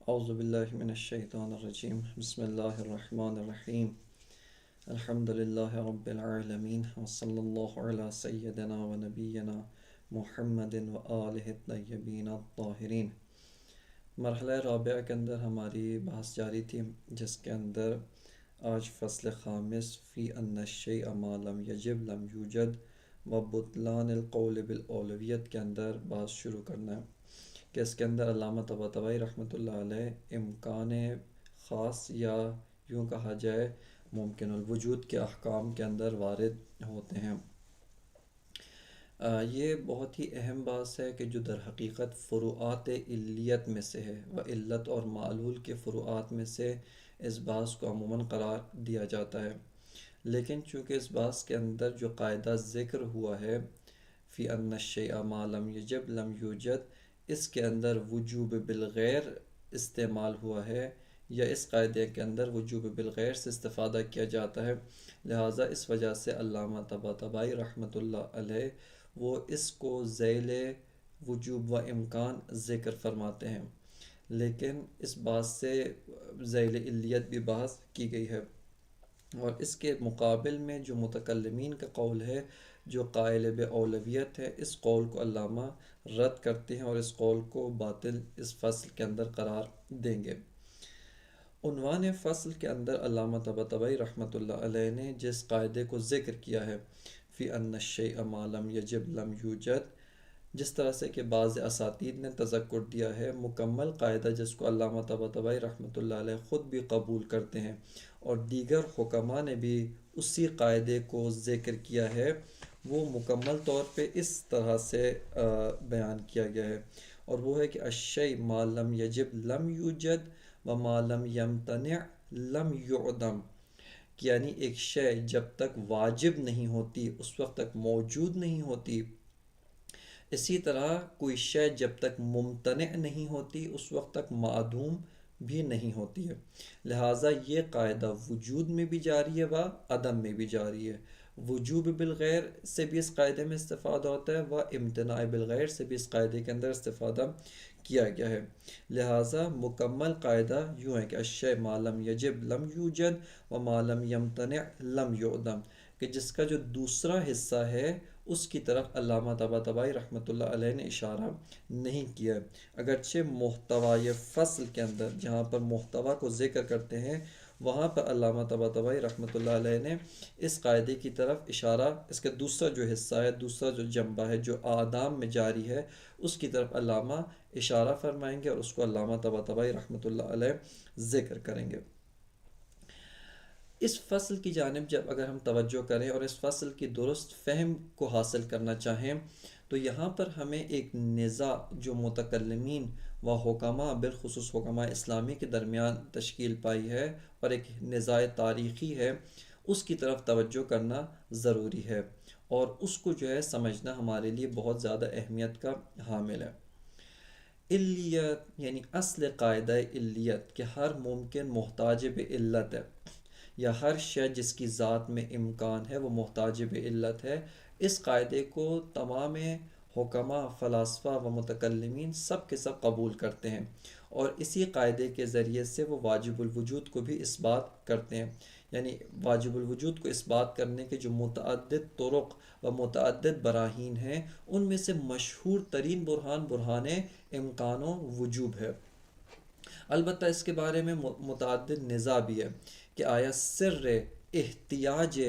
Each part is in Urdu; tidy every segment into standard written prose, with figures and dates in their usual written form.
اعوذ باللہ من الشیطان الرجیم بسم اللہ الرحمن الرحیم الحمد للہ رب العالمین وصلی اللہ علی سیدنا و نبینا محمد و آلہ الطیبین الطاہرین۔ مرحلہ رابعہ کے اندر ہماری بحث جاری تھی، جس کے اندر آج فصل خامس فی ان الشیء ما لم یجب لم یوجد و بطلان القول بالاولویت کے اندر بحث شروع کرنا ہے کہ اس کے اندر علامہ طباطبائی رحمۃ اللہ علیہ امکان خاص یا یوں کہا جائے ممکن الوجود کے احکام کے اندر وارد ہوتے ہیں۔ یہ بہت ہی اہم بات ہے کہ جو در حقیقت فروعات علیت میں سے ہے، و علت اور معلول کے فروعات میں سے اس باس کو عموماً قرار دیا جاتا ہے، لیکن چونکہ اس باس کے اندر جو قاعدہ ذکر ہوا ہے فی ان الشیء ما لم یجب لم یوجد، اس کے اندر وجوب بالغیر استعمال ہوا ہے، یا اس قاعدے کے اندر وجوب بالغیر سے استفادہ کیا جاتا ہے، لہٰذا اس وجہ سے علامہ طباطبائی رحمۃ اللہ علیہ وہ اس کو ذیل وجوب و امکان ذکر فرماتے ہیں، لیکن اس بات سے ذیل علیت بھی بحث کی گئی ہے۔ اور اس کے مقابل میں جو متکلمین کا قول ہے، جو قائل اولویت ہے، اس قول کو علامہ رد کرتے ہیں اور اس قول کو باطل اس فصل کے اندر قرار دیں گے۔ عنوان فصل کے اندر علامہ طباطبائی رحمۃ اللہ علیہ نے جس قاعدے کو ذکر کیا ہے فی ان الشیء ما لم یجب لم یوجد، جس طرح سے کہ بعض اساتید نے تذکر دیا ہے، مکمل قاعدہ جس کو علامہ طباطبائی رحمۃ اللہ علیہ خود بھی قبول کرتے ہیں اور دیگر حکماء نے بھی اسی قاعدے کو ذکر کیا ہے، وہ مکمل طور پہ اس طرح سے بیان کیا گیا ہے، اور وہ ہے کہ الشیء ما لم یجب لم یوجد و ما لم یمتنع لم یعدم، یعنی ایک شے جب تک واجب نہیں ہوتی اس وقت تک موجود نہیں ہوتی، اسی طرح کوئی شے جب تک ممتنع نہیں ہوتی اس وقت تک معدوم بھی نہیں ہوتی ہے، لہٰذا یہ قاعدہ وجود میں بھی جاری ہے و عدم میں بھی جاری ہے۔ وجوب بالغیر سے بھی اس قاعدے میں استفادہ ہوتا ہے و امتناع بالغیر سے بھی اس قاعدے کے اندر استفادہ کیا گیا ہے، لہٰذا مکمل قاعدہ یوں ہے کہ الشیء ما لم یجب لم یوجد و ما لم یمتنع لم یعدم، کہ جس کا جو دوسرا حصہ ہے اس کی طرف علامہ طباطبائی رحمۃ اللہ علیہ نے اشارہ نہیں کیا، اگرچہ محتوی فصل کے اندر جہاں پر محتوا کو ذکر کرتے ہیں وہاں پر علامہ طباطبائی رحمۃ اللہ علیہ نے اس قاعدے کی طرف اشارہ، اس کا دوسرا جو حصہ ہے، دوسرا جو جنبہ ہے جو آدام میں جاری ہے، اس کی طرف علامہ اشارہ فرمائیں گے اور اس کو علامہ طباطبائی رحمۃ اللہ علیہ ذکر کریں گے۔ اس فصل کی جانب جب اگر ہم توجہ کریں اور اس فصل کی درست فہم کو حاصل کرنا چاہیں تو یہاں پر ہمیں ایک نزاع جو متکلمین و حکماء بالخصوص حکماء اسلامی کے درمیان تشکیل پائی ہے اور ایک نزاع تاریخی ہے، اس کی طرف توجہ کرنا ضروری ہے، اور اس کو جو ہے سمجھنا ہمارے لیے بہت زیادہ اہمیت کا حامل ہے۔ علیت یعنی اصل قاعدہ علیت کہ ہر ممکن محتاج به علت ہے، یا ہر شے جس کی ذات میں امکان ہے وہ محتاج به علت ہے، اس قاعدے کو تمام حکماء، فلاسفہ و متکلمین سب کے سب قبول کرتے ہیں، اور اسی قاعدے کے ذریعے سے وہ واجب الوجود کو بھی اس بات کرتے ہیں، یعنی واجب الوجود کو اس بات کرنے کے جو متعدد طرق و متعدد براہین ہیں، ان میں سے مشہور ترین برہان امکان و وجوب ہے۔ البتہ اس کے بارے میں متعدد نزاع بھی ہے کہ آیا سر احتیاج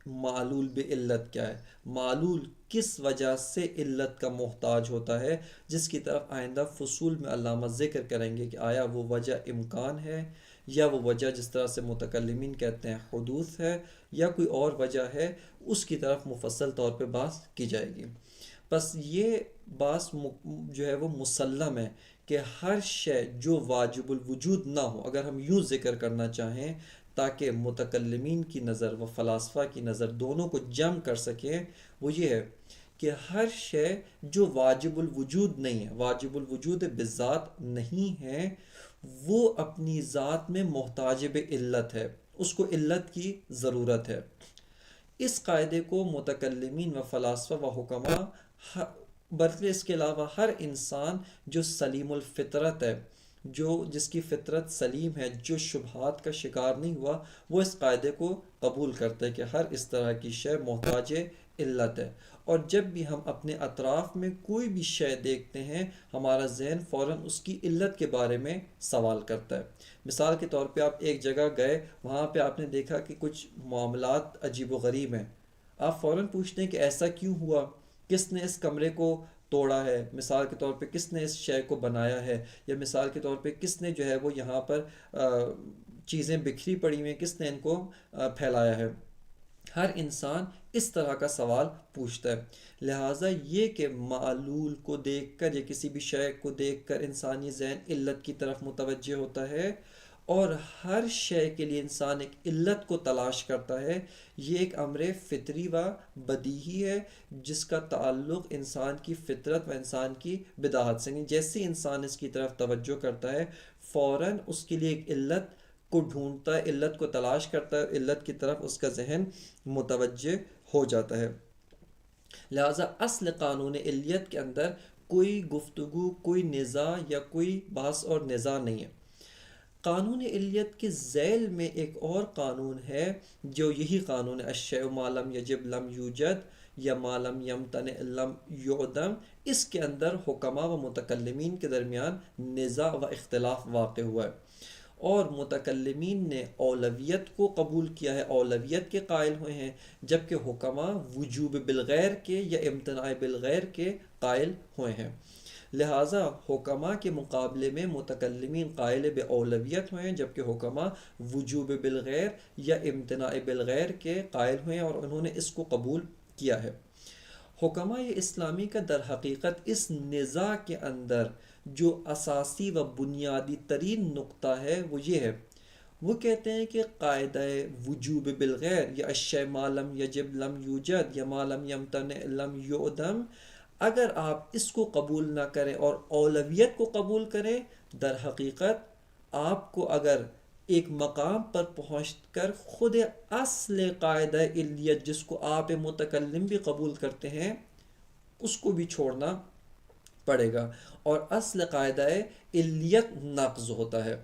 معلول بعلت کیا ہے، معلول کس وجہ سے علت کا محتاج ہوتا ہے، جس کی طرف آئندہ فصول میں علامہ ذکر کریں گے کہ آیا وہ وجہ امکان ہے، یا وہ وجہ جس طرح سے متکلمین کہتے ہیں حدوث ہے، یا کوئی اور وجہ ہے، اس کی طرف مفصل طور پہ بحث کی جائے گی۔ بس یہ بات جو ہے وہ مسلم ہے کہ ہر شے جو واجب الوجود نہ ہو، اگر ہم یوں ذکر کرنا چاہیں تاکہ متکلمین کی نظر و فلاسفہ کی نظر دونوں کو جمع کر سکیں، وہ یہ ہے کہ ہر شے جو واجب الوجود نہیں ہے، واجب الوجود بذات نہیں ہے، وہ اپنی ذات میں محتاج بعلت ہے، اس کو علت کی ضرورت ہے۔ اس قاعدے کو متکلمین و فلاسفہ و حکماء بلکہ اس کے علاوہ ہر انسان جو سلیم الفطرت ہے جس کی فطرت سلیم ہے، جو شبہات کا شکار نہیں ہوا، وہ اس قاعدے کو قبول کرتا ہے کہ ہر اس طرح کی شے محتاج علت ہے۔ اور جب بھی ہم اپنے اطراف میں کوئی بھی شے دیکھتے ہیں، ہمارا ذہن فوراً اس کی علت کے بارے میں سوال کرتا ہے۔ مثال کے طور پہ آپ ایک جگہ گئے، وہاں پہ آپ نے دیکھا کہ کچھ معاملات عجیب و غریب ہیں، آپ فوراً پوچھتے ہیں کہ ایسا کیوں ہوا، کس نے اس کمرے کو توڑا ہے، مثال کے طور پہ کس نے اس شے کو بنایا ہے، یا مثال کے طور پہ کس نے جو ہے وہ یہاں پر چیزیں بکھری پڑی ہوئی ہیں، کس نے ان کو پھیلایا ہے۔ ہر انسان اس طرح کا سوال پوچھتا ہے۔ لہٰذا یہ کہ معلول کو دیکھ کر یا کسی بھی شے کو دیکھ کر انسانی ذہن علت کی طرف متوجہ ہوتا ہے، اور ہر شے کے لیے انسان ایک علت کو تلاش کرتا ہے، یہ ایک امر فطری و بدیہی ہے، جس کا تعلق انسان کی فطرت و انسان کی بداہت سے نہیں۔ جیسے انسان اس کی طرف توجہ کرتا ہے، فوراً اس کے لیے ایک علت کو ڈھونڈتا ہے، علت کو تلاش کرتا ہے، علت کی طرف اس کا ذہن متوجہ ہو جاتا ہے۔ لہٰذا اصل قانون علیت کے اندر کوئی گفتگو، کوئی نزاع یا کوئی بحث اور نزاع نہیں ہے۔ قانون علیت کے ذیل میں ایک اور قانون ہے، جو یہی قانون الشیء ما لم یجب لم یوجد یا ما لم یمتنع لم یعدم۔ اس کے اندر حکماء و متکلمین کے درمیان نزاع و اختلاف واقع ہوا ہے، اور متکلمین نے اولویت کو قبول کیا ہے، اولویت کے قائل ہوئے ہیں، جبکہ حکماء وجوب بالغیر کے یا امتناع بالغیر کے قائل ہوئے ہیں۔ لہٰذا حکماء کے مقابلے میں متکلمین قائل بے اولویت ہوئے ہیں، جبکہ حکماء وجوب بالغیر یا امتناع بالغیر کے قائل ہوئے ہیں، اور انہوں نے اس کو قبول کیا ہے۔ حکماء اسلامی کا در حقیقت اس نزاع کے اندر جو اساسی و بنیادی ترین نقطہ ہے وہ یہ ہے، وہ کہتے ہیں کہ قاعدہ وجوب بالغیر یا الشیء ما لم یجب لم یوجد یا ما لم یمتنع لم یعدم، اگر آپ اس کو قبول نہ کریں اور اولویت کو قبول کریں، در حقیقت آپ کو اگر ایک مقام پر پہنچ کر خود اصل قاعدہ علیت، جس کو آپ متکلم بھی قبول کرتے ہیں، اس کو بھی چھوڑنا پڑے گا، اور اصل قاعدہ علیت نقض ہوتا ہے۔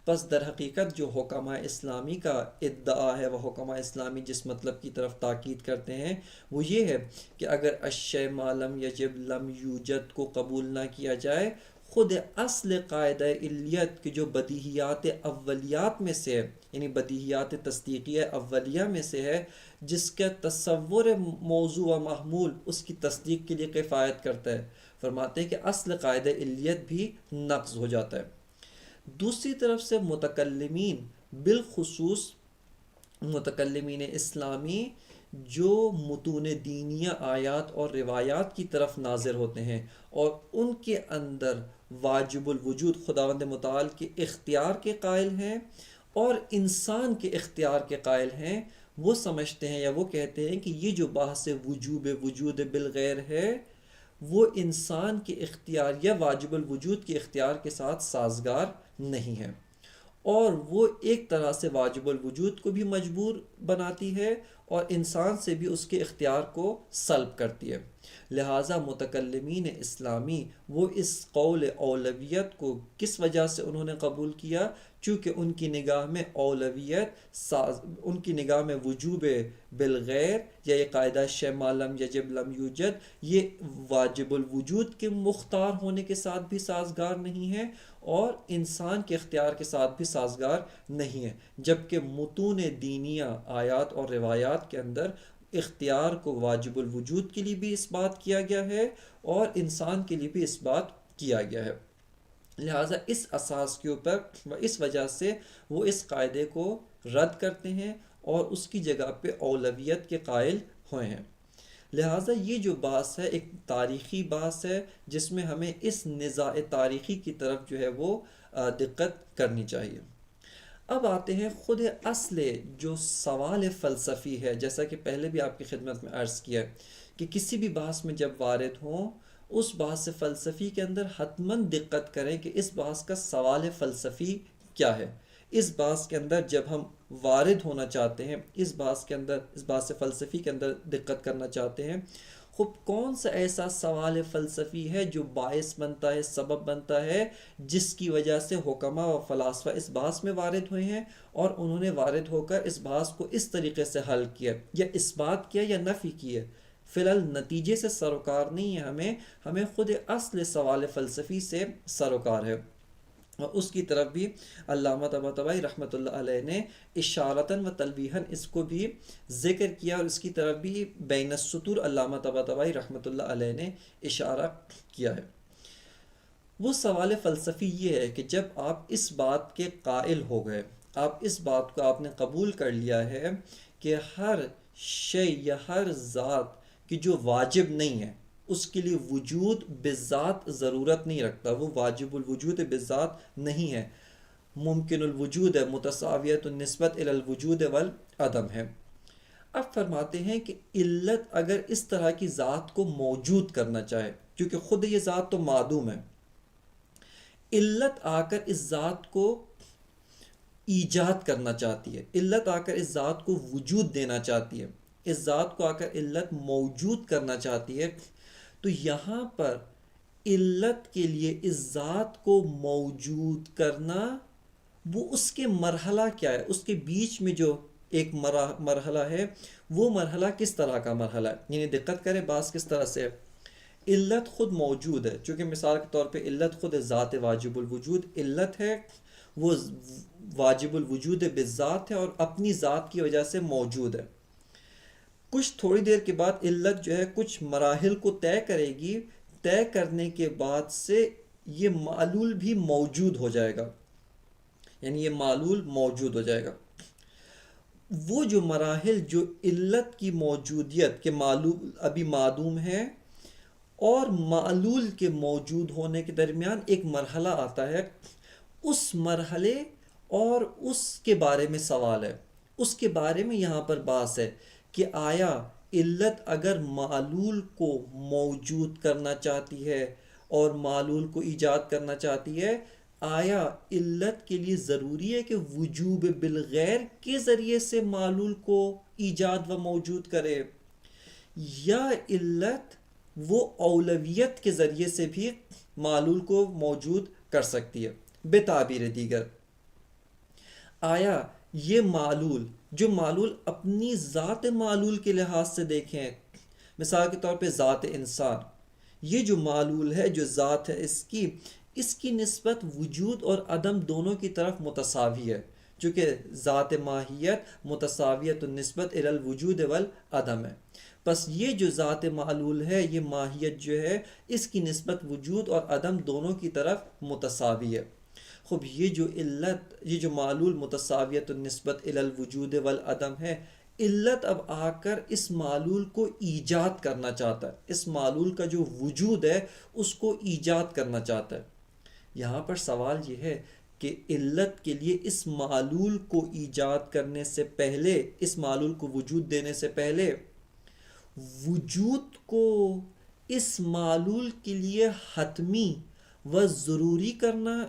پس در حقیقت جو حکماء اسلامی کا ادعا ہے، وہ حکماء اسلامی جس مطلب کی طرف تاکید کرتے ہیں وہ یہ ہے کہ اگر الشیء ما لم یجب لم یوجد کو قبول نہ کیا جائے، خود اصل قاعدہ علیت کی جو بدیہیات اولیات میں سے ہے، یعنی بدیہیات تصدیقیہ اولیہ میں سے ہے، جس کا تصور موضوع و محمول اس کی تصدیق کے لیے کفایت کرتا ہے، فرماتے ہیں کہ اصل قاعدہ علیت بھی نقض ہو جاتا ہے۔ دوسری طرف سے متکلمین، بالخصوص متکلمین اسلامی، جو متون دینیہ آیات اور روایات کی طرف ناظر ہوتے ہیں اور ان کے اندر واجب الوجود خداوند متعال کے اختیار کے قائل ہیں اور انسان کے اختیار کے قائل ہیں، وہ سمجھتے ہیں یا وہ کہتے ہیں کہ یہ جو بحث وجوب وجود بالغیر ہے، وہ انسان کے اختیار یا واجب الوجود کے اختیار کے ساتھ سازگار نہیں ہے، اور وہ ایک طرح سے واجب الوجود کو بھی مجبور بناتی ہے اور انسان سے بھی اس کے اختیار کو سلب کرتی ہے۔ لہٰذا متکلمین اسلامی وہ اس قول اولویت کو کس وجہ سے انہوں نے قبول کیا؟ چونکہ ان کی نگاہ میں اولویت، ان کی نگاہ میں وجوب بالغیر یا یہ قاعدہ الشیء ما لم یجب لم یوجد، یہ واجب الوجود کے مختار ہونے کے ساتھ بھی سازگار نہیں ہے اور انسان کے اختیار کے ساتھ بھی سازگار نہیں ہے، جبکہ متون دینیہ آیات اور روایات کے اندر اختیار کو واجب الوجود کے لیے بھی اس بات کیا گیا ہے اور انسان کے لیے بھی اس بات کیا گیا ہے۔ لہٰذا اس اساس کے اوپر و اس وجہ سے وہ اس قاعدے کو رد کرتے ہیں اور اس کی جگہ پہ اولویت کے قائل ہوئے ہیں۔ لہٰذا یہ جو بحث ہے ایک تاریخی بحث ہے، جس میں ہمیں اس نزاع تاریخی کی طرف جو ہے وہ دقت کرنی چاہیے۔ اب آتے ہیں خود اصل جو سوال فلسفی ہے، جیسا کہ پہلے بھی آپ کی خدمت میں عرض کیا کہ کسی بھی بحث میں جب وارد ہوں، اس بحث فلسفی کے اندر حتماً دقت کریں کہ اس بحث کا سوال فلسفی کیا ہے۔ اس بحث کے اندر جب ہم وارد ہونا چاہتے ہیں، اس بحث فلسفی کے اندر دقت کرنا چاہتے ہیں، خب کون سا ایسا سوال فلسفی ہے جو باعث بنتا ہے، سبب بنتا ہے، جس کی وجہ سے حکماء و فلاسفہ اس بحث میں وارد ہوئے ہیں اور انہوں نے وارد ہو کر اس بحث کو اس طریقے سے حل کیا، یا اس بات کیا یا نفی کی ہے؟ فی الحال نتیجے سے سروکار نہیں ہے، ہمیں خود اصل سوال فلسفی سے سروکار ہے، اور اس کی طرف بھی علامہ طباطبائی رحمۃ اللہ علیہ نے اشارتاً و تلویحاً اس کو بھی ذکر کیا، اور اس کی طرف بھی بین السطور علامہ طباطبائی رحمۃ اللہ علیہ نے اشارہ کیا ہے۔ وہ سوال فلسفی یہ ہے کہ جب آپ اس بات کے قائل ہو گئے، آپ اس بات کو آپ نے قبول کر لیا ہے کہ ہر شے یا ہر ذات کی جو واجب نہیں ہے اس کے لیے وجود بذات ضرورت نہیں رکھتا، وہ واجب الوجود بذات نہیں ہے، ممکن الوجود ہے، متساویت النسبت الی الوجود والعدم ہے۔ اب فرماتے ہیں کہ علت اگر اس طرح کی ذات کو موجود کرنا چاہے، کیونکہ خود یہ ذات تو معدوم ہے، علت آ کر اس ذات کو ایجاد کرنا چاہتی ہے، علت آ کر اس ذات کو وجود دینا چاہتی ہے، اس ذات کو آ کر علت موجود کرنا چاہتی ہے، تو یہاں پر علت کے لیے اس ذات کو موجود کرنا، وہ اس کے مرحلہ کیا ہے، اس کے بیچ میں جو ایک مرحلہ ہے، وہ مرحلہ کس طرح کا مرحلہ ہے؟ یعنی دقت کریں بات کس طرح سے ہے۔ علت خود موجود ہے، چونکہ مثال کے طور پہ علت خود ذات واجب الوجود علت ہے، وہ واجب الوجود بالذات ہے اور اپنی ذات کی وجہ سے موجود ہے۔ کچھ تھوڑی دیر کے بعد علت جو ہے کچھ مراحل کو طے کرے گی، طے کرنے کے بعد سے یہ معلول بھی موجود ہو جائے گا، یعنی یہ معلول موجود ہو جائے گا۔ وہ جو مراحل جو علت کی موجودیت کے معلول ابھی معدوم ہے اور معلول کے موجود ہونے کے درمیان ایک مرحلہ آتا ہے، اس مرحلے اور اس کے بارے میں سوال ہے، اس کے بارے میں یہاں پر بحث ہے کہ آیا علت اگر معلول کو موجود کرنا چاہتی ہے اور معلول کو ایجاد کرنا چاہتی ہے، آیا علت کے لیے ضروری ہے کہ وجوب بالغیر کے ذریعے سے معلول کو ایجاد و موجود کرے، یا علت وہ اولویت کے ذریعے سے بھی معلول کو موجود کر سکتی ہے؟ بتعبیر دیگر، آیا یہ معلول جو معلول اپنی ذات معلول کے لحاظ سے دیکھیں، مثال کے طور پہ ذات انسان، یہ جو معلول ہے، جو ذات ہے اس کی نسبت وجود اور عدم دونوں کی طرف متساوی ہے، چونکہ ذات ماہیت متساویت النسبت الی الوجود والعدم ہے، بس یہ جو ذات معلول ہے، یہ ماہیت جو ہے، اس کی نسبت وجود اور عدم دونوں کی طرف متساوی ہے۔ خب یہ جو علت، یہ جو معلول متساویت النسبت الی الوجود والعدم ہے، علت اب آ کر اس معلول کو ایجاد کرنا چاہتا ہے، اس معلول کا جو وجود ہے اس کو ایجاد کرنا چاہتا ہے۔ یہاں پر سوال یہ ہے کہ علت کے لیے اس معلول کو ایجاد کرنے سے پہلے، اس معلول کو وجود دینے سے پہلے، وجود کو اس معلول کے لیے حتمی و ضروری کرنا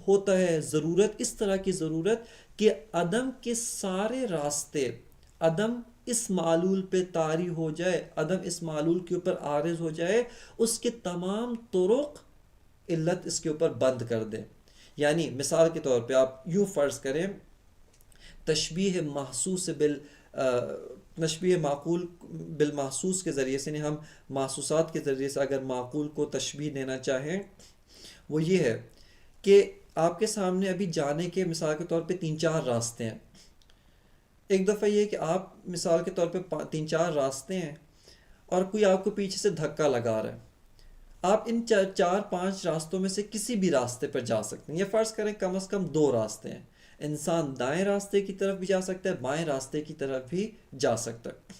ہوتا ہے، ضرورت، اس طرح کی ضرورت کہ عدم کے سارے راستے، عدم اس معلول پہ طاری ہو جائے، عدم اس معلول کے اوپر عارض ہو جائے، اس کے تمام طرق علت اس کے اوپر بند کر دے۔ یعنی مثال کے طور پہ آپ یوں فرض کریں، تشبیہ محسوس تشبیہ معقول بالمحسوس کے ذریعے سے، یعنی ہم محسوسات کے ذریعے سے اگر معقول کو تشبیہ دینا چاہیں، وہ یہ ہے کہ آپ کے سامنے ابھی جانے کے مثال کے طور پہ 3-4 راستے ہیں۔ ایک دفعہ یہ کہ آپ مثال کے طور پہ 3-4 راستے ہیں اور کوئی آپ کو پیچھے سے دھکا لگا رہا ہے، آپ ان 4-5 راستوں میں سے کسی بھی راستے پر جا سکتے ہیں، یا فرض کریں کم از کم 2 راستے ہیں، انسان دائیں راستے کی طرف بھی جا سکتا ہے، بائیں راستے کی طرف بھی جا سکتا ہے،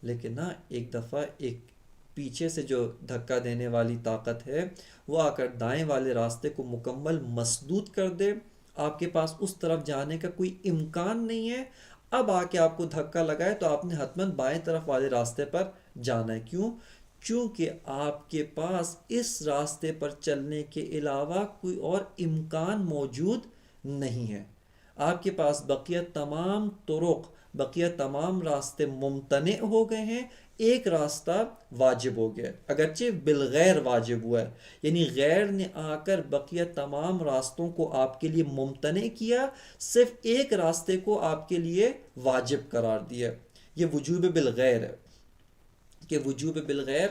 لیکن نہ ایک دفعہ ایک پیچھے سے جو دھکا دینے والی طاقت ہے وہ آ کر دائیں والے راستے کو مکمل مسدود کر دے، آپ کے پاس اس طرف جانے کا کوئی امکان نہیں ہے، اب آ کے آپ کو دھکا لگائے تو آپ نے حتماً بائیں طرف والے راستے پر جانا ہے۔ کیوں؟ چونکہ آپ کے پاس اس راستے پر چلنے کے علاوہ کوئی اور امکان موجود نہیں ہے، آپ کے پاس بقیہ تمام طرق بقیہ تمام راستے ممتنع ہو گئے ہیں، ایک راستہ واجب ہو گیا، اگرچہ بالغیر واجب ہوا ہے، یعنی غیر نے آ کر بقیہ تمام راستوں کو آپ کے لیے ممتنع کیا، صرف ایک راستے کو آپ کے لیے واجب قرار دیا۔ یہ وجوب بالغیر ہے کہ وجوب بالغیر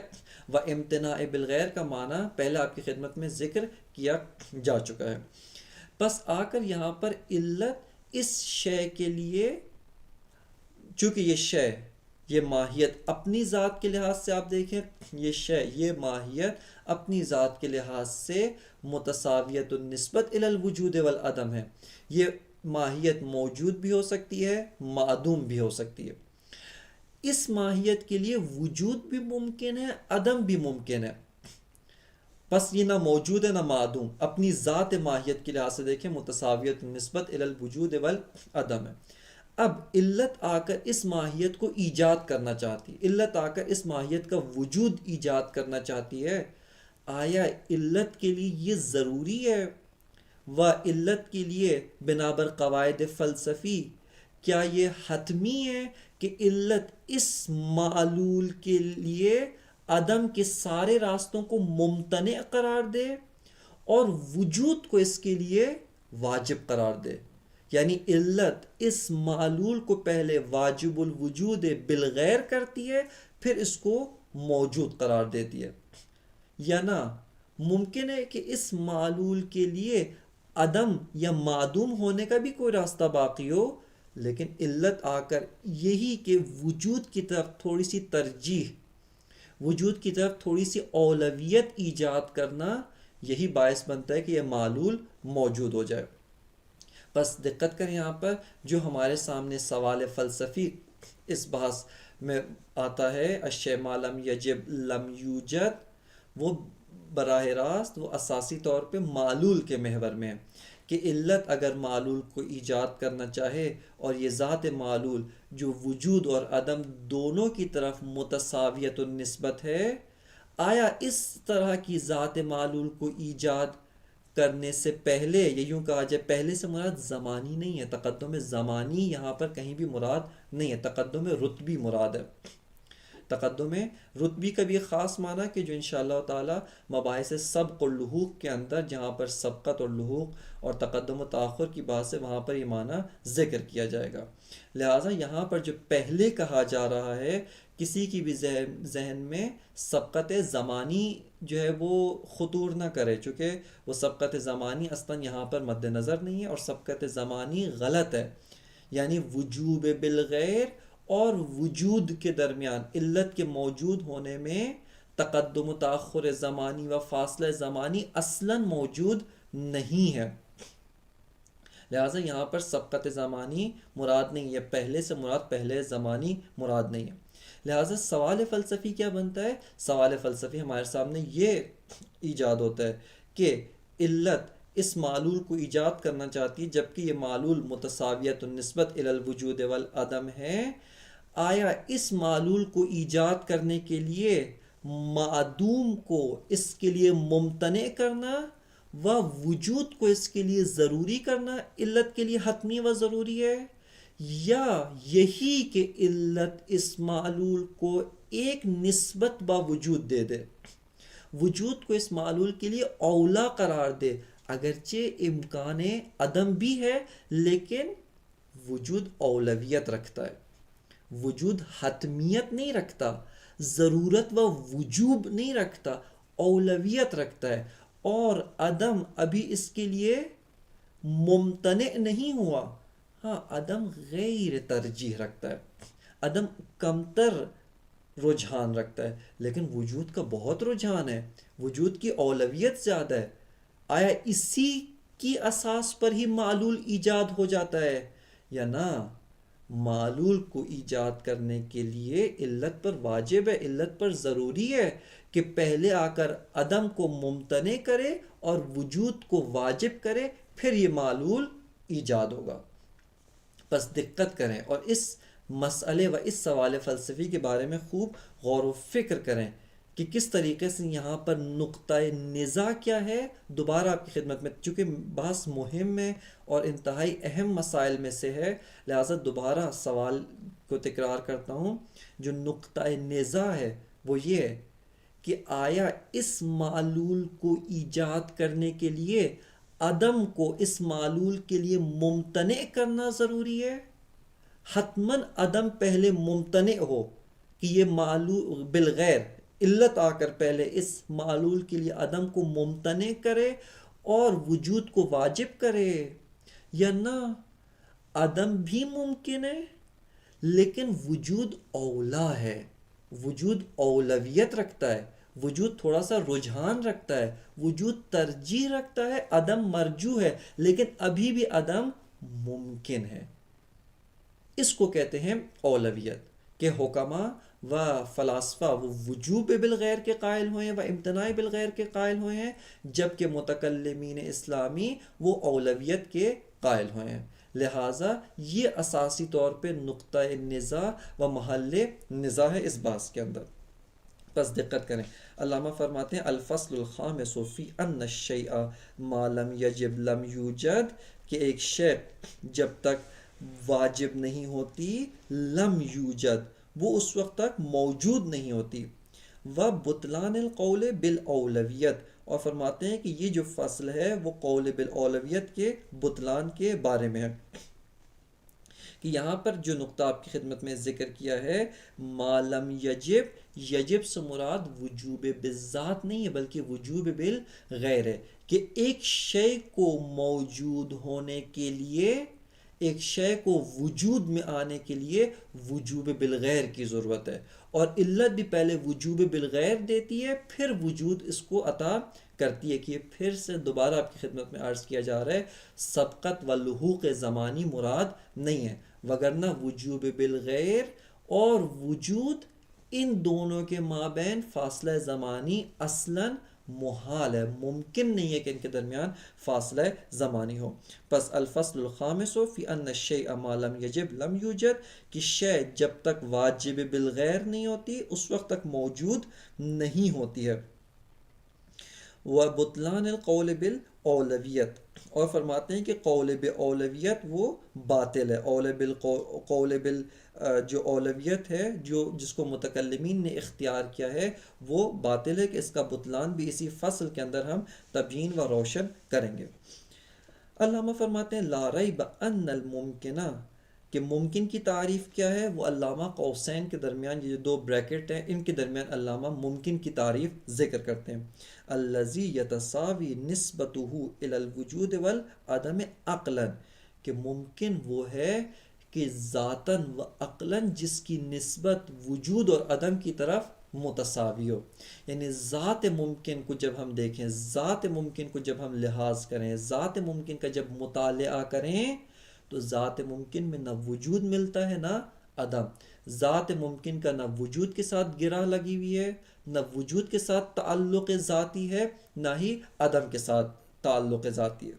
و امتناع بالغیر کا معنی پہلے آپ کی خدمت میں ذکر کیا جا چکا ہے۔ بس آ کر یہاں پر علت اس شے کے لیے، چونکہ یہ شے، یہ ماہیت اپنی ذات کے لحاظ سے آپ دیکھیں، یہ شے، یہ ماہیت اپنی ذات کے لحاظ سے متساویت النسبت الی الوجود والعدم ہے۔ یہ ماہیت موجود بھی ہو سکتی ہے، معدوم بھی ہو سکتی ہے۔ اس ماہیت کے لیے وجود بھی ممکن ہے، عدم بھی ممکن ہے، بس یہ نہ موجود ہے نہ معدوم، اپنی ذات ماہیت کے لحاظ سے دیکھیں متساویت النسبت الی الوجود والعدم ہے۔ اب علت آ کر اس ماہیت کو ایجاد کرنا چاہتی ہے، علت آ کر اس ماہیت کا وجود ایجاد کرنا چاہتی ہے۔ آیا علت کے لیے یہ ضروری ہے؟ و علت کے لیے بنابر قواعد فلسفی کیا یہ حتمی ہے کہ علت اس معلول کے لیے عدم کے سارے راستوں کو ممتنع قرار دے اور وجود کو اس کے لیے واجب قرار دے؟ یعنی علت اس معلول کو پہلے واجب الوجود بالغیر کرتی ہے، پھر اس کو موجود قرار دیتی ہے، یا نہ ممکن ہے کہ اس معلول کے لیے عدم یا معدوم ہونے کا بھی کوئی راستہ باقی ہو، لیکن علت آ کر یہی کہ وجود کی طرف تھوڑی سی ترجیح، وجود کی طرف تھوڑی سی اولویت ایجاد کرنا، یہی باعث بنتا ہے کہ یہ معلول موجود ہو جائے۔ بس دقت کریں یہاں پر جو ہمارے سامنے سوال فلسفی اس بحث میں آتا ہے، الشیء ما لم یجب لم یوجد، وہ براہ راست وہ اساسی طور پہ معلول کے محور میں ہے کہ علت اگر معلول کو ایجاد کرنا چاہے اور یہ ذات معلول جو وجود اور عدم دونوں کی طرف متساویت النسبت ہے، آیا اس طرح کی ذات معلول کو ایجاد کرنے سے پہلے، یہ یوں کہا جائے پہلے سے مراد زمانی نہیں ہے، تقدم زمانی یہاں پر کہیں بھی مراد نہیں ہے، تقدم رتبی مراد ہے۔ تقدم رتبی کا بھی ایک خاص معنی کہ جو انشاءاللہ تعالی مباحث سبق اور لحوق کے اندر، جہاں پر سبقت اور لحوق اور تقدم و تاخر کی بات ہے، وہاں پر یہ معنی ذکر کیا جائے گا۔ لہٰذا یہاں پر جو پہلے کہا جا رہا ہے، کسی کی بھی ذہن میں سبقت زمانی جو ہے وہ خطور نہ کرے، چونکہ وہ سبقت زمانی اصلاً یہاں پر مد نظر نہیں ہے، اور سبقت زمانی غلط ہے۔ یعنی وجوب بالغیر اور وجود کے درمیان علت کے موجود ہونے میں تقدم و تاخر زمانی و فاصلہ زمانی اصلاً موجود نہیں ہے، لہٰذا یہاں پر سبقت زمانی مراد نہیں ہے، پہلے سے مراد پہلے زمانی مراد نہیں ہے۔ لہٰذا سوال فلسفی کیا بنتا ہے؟ سوال فلسفی ہمارے سامنے یہ ایجاد ہوتا ہے کہ علت اس معلول کو ایجاد کرنا چاہتی ہے جبکہ یہ معلول متساویت النسبت الی الوجود والعدم ہے۔ آیا اس معلول کو ایجاد کرنے کے لیے معدوم کو اس کے لیے ممتنع کرنا و وجود کو اس کے لیے ضروری کرنا علت کے لیے حتمی و ضروری ہے، یا یہی کہ علت اس معلول کو ایک نسبت با وجود دے دے، وجود کو اس معلول کے لیے اولا قرار دے، اگرچہ امکان عدم بھی ہے لیکن وجود اولویت رکھتا ہے، وجود حتمیت نہیں رکھتا، ضرورت و وجوب نہیں رکھتا، اولویت رکھتا ہے، اور عدم ابھی اس کے لیے ممتنع نہیں ہوا، ہاں عدم غیر ترجیح رکھتا ہے، عدم کمتر رجحان رکھتا ہے، لیکن وجود کا بہت رجحان ہے، وجود کی اولویت زیادہ ہے۔ آیا اسی کی اساس پر ہی معلول ایجاد ہو جاتا ہے یا نہ؟ معلول کو ایجاد کرنے کے لیے علت پر واجب ہے، علت پر ضروری ہے کہ پہلے آ کر عدم کو ممتنع کرے اور وجود کو واجب کرے، پھر یہ معلول ایجاد ہوگا۔ بس دقت کریں اور اس مسئلے و اس سوال فلسفی کے بارے میں خوب غور و فکر کریں کہ کس طریقے سے یہاں پر نقطہ نزاع کیا ہے، دوبارہ آپ کی خدمت میں، چونکہ بحث مہم ہے اور انتہائی اہم مسائل میں سے ہے، لہٰذا دوبارہ سوال کو تکرار کرتا ہوں. جو نقطہ نزاع ہے وہ یہ ہے کہ آیا اس معلول کو ایجاد کرنے کے لیے عدم کو اس معلول کے لیے ممتنع کرنا ضروری ہے؟ حتماً عدم پہلے ممتنع ہو کہ یہ معلول بالغیر علت آ کر پہلے اس معلول کے لیے عدم کو ممتنع کرے اور وجود کو واجب کرے، یا نہ عدم بھی ممکن ہے لیکن وجود اولا ہے، وجود اولویت رکھتا ہے، وجود تھوڑا سا رجحان رکھتا ہے، وجود ترجیح رکھتا ہے، عدم مرجو ہے لیکن ابھی بھی عدم ممکن ہے. اس کو کہتے ہیں اولویت. کہ حکماء و فلاسفہ وہ وجوب بالغیر کے قائل ہوئے ہیں و امتناع بالغیر کے قائل ہوئے ہیں، جبکہ متکلمین اسلامی وہ اولویت کے قائل ہوئے ہیں. لہٰذا یہ اساسی طور پہ نقطہ نزاع و محل نزاع ہے اس بحث کے اندر. بس دقت کریں، علامہ فرماتے ہیں الفصل الخامس فی ان الشیء ما لم یجب لم یوجد، کہ ایک شے جب تک واجب نہیں ہوتی لم یوجد وہ اس وقت تک موجود نہیں ہوتی. و بطلان القول بالاولویت، اور فرماتے ہیں کہ یہ جو فصل ہے وہ قول بالاولویت کے بطلان کے بارے میں ہے. کہ یہاں پر جو نقطہ آپ کی خدمت میں ذکر کیا ہے ما لم یجب، یجب سے مراد وجوب بالذات نہیں ہے بلکہ وجوب بالغیر ہے. کہ ایک شے کو موجود ہونے کے لیے، ایک شے کو وجود میں آنے کے لیے وجوب بالغیر کی ضرورت ہے، اور علت بھی پہلے وجوب بالغیر دیتی ہے پھر وجود اس کو عطا کرتی ہے. کہ یہ پھر سے دوبارہ آپ کی خدمت میں عرض کیا جا رہا ہے سبقت و لحوق زمانی مراد نہیں ہے، وگرنہ وجوب بالغیر اور وجود ان دونوں کے مابین فاصلہ زمانی اصلاً محال ہے، ممکن نہیں ہے کہ ان کے درمیان فاصلہ زمانی ہو. پس الفصل الخامس فی ان الشیء ما لم یجب لم یوجد، کہ شے جب تک واجب بالغیر نہیں ہوتی اس وقت تک موجود نہیں ہوتی ہے. وبطلان القول بالاولویت، اور فرماتے ہیں کہ قول باولویت وہ باطل ہے. قول بال جو اولویت ہے جو جس کو متکلمین نے اختیار کیا ہے وہ باطل ہے، کہ اس کا بطلان بھی اسی فصل کے اندر ہم تبیین و روشن کریں گے. علامہ فرماتے ہیں لا ریب ان الممکنہ، کہ ممکن کی تعریف کیا ہے وہ علامہ قوسین کے درمیان، یہ جو دو بریکٹ ہیں ان کے درمیان علامہ ممکن کی تعریف ذکر کرتے ہیں. الذی یتساوی نسبتہ الی الوجود والعدم عقلا، کہ ممکن وہ ہے کہ ذاتاً و عقلاً جس کی نسبت وجود اور عدم کی طرف متساوی ہو. یعنی ذات ممکن کو جب ہم دیکھیں، ذات ممکن کو جب ہم لحاظ کریں، ذات ممکن کا جب مطالعہ کریں تو ذات ممکن میں نہ وجود ملتا ہے نہ عدم. ذات ممکن کا نہ وجود کے ساتھ گرہ لگی ہوئی ہے، نہ وجود کے ساتھ تعلق ذاتی ہے، نہ ہی عدم کے ساتھ تعلق ذاتی ہے.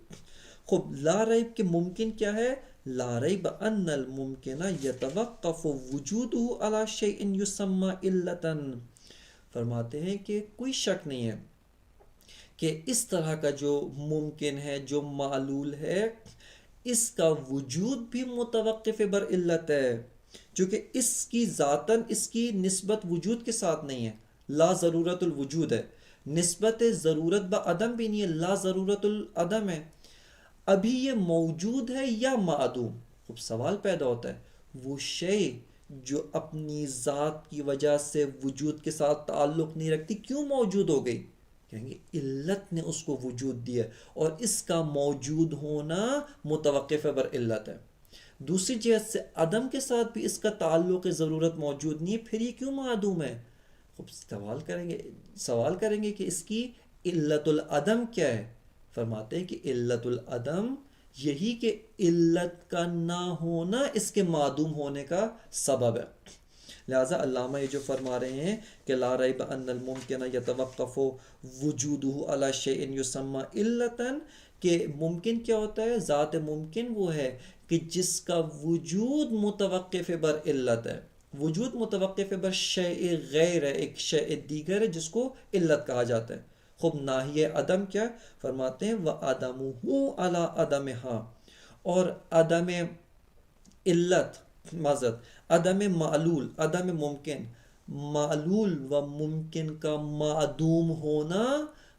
خب لا ریب کہ ممکن کیا ہے؟ لا ریب ان الممکن یتوقف وجودہ علی شیء یسمى علتا. فرماتے ہیں کہ کوئی شک نہیں ہے کہ اس طرح کا جو ممکن ہے، جو معلول ہے، اس کا وجود بھی متوقف بر علت ہے، چونکہ اس کی ذاتاً اس کی نسبت وجود کے ساتھ نہیں ہے. لا ضرورت الوجود ہے، نسبت ضرورت با عدم بھی نہیں ہے، لا ضرورت العدم ہے. ابھی یہ موجود ہے یا معدوم؟ اب سوال پیدا ہوتا ہے وہ شے جو اپنی ذات کی وجہ سے وجود کے ساتھ تعلق نہیں رکھتی کیوں موجود ہو گئی؟ کہیں گے علت نے اس کو وجود دیا اور اس کا موجود ہونا متوقف بر علت ہے. دوسری جہت سے عدم کے ساتھ بھی اس کا تعلق ضرورت موجود نہیں ہے، پھر یہ کیوں معدوم ہے؟ خب سوال کریں گے کہ اس کی علت العدم کیا ہے؟ فرماتے ہیں کہ علت العدم یہی کہ علت کا نہ ہونا اس کے معدوم ہونے کا سبب ہے. لہٰذا علامہ یہ جو فرما رہے ہیں کہ لا ریب ان الممکن یتوقف وجودہ علی شیء یسمى علتا، کہ ممکن کیا ہوتا ہے؟ ذات ممکن وہ ہے کہ جس کا وجود متوقف بر علت ہے. وجود متوقف بر شیء غیر ہے، ایک شیء دیگر ہے جس کو علت کہا جاتا ہے. خب ناہی عدم کیا ہے؟ فرماتے ہیں وَعَدَمُهُ عَلَى عَدَمِهَا، اور عدم علت، معذرت، عدم معلول، عدم ممکن، معلول و ممکن کا معدوم ہونا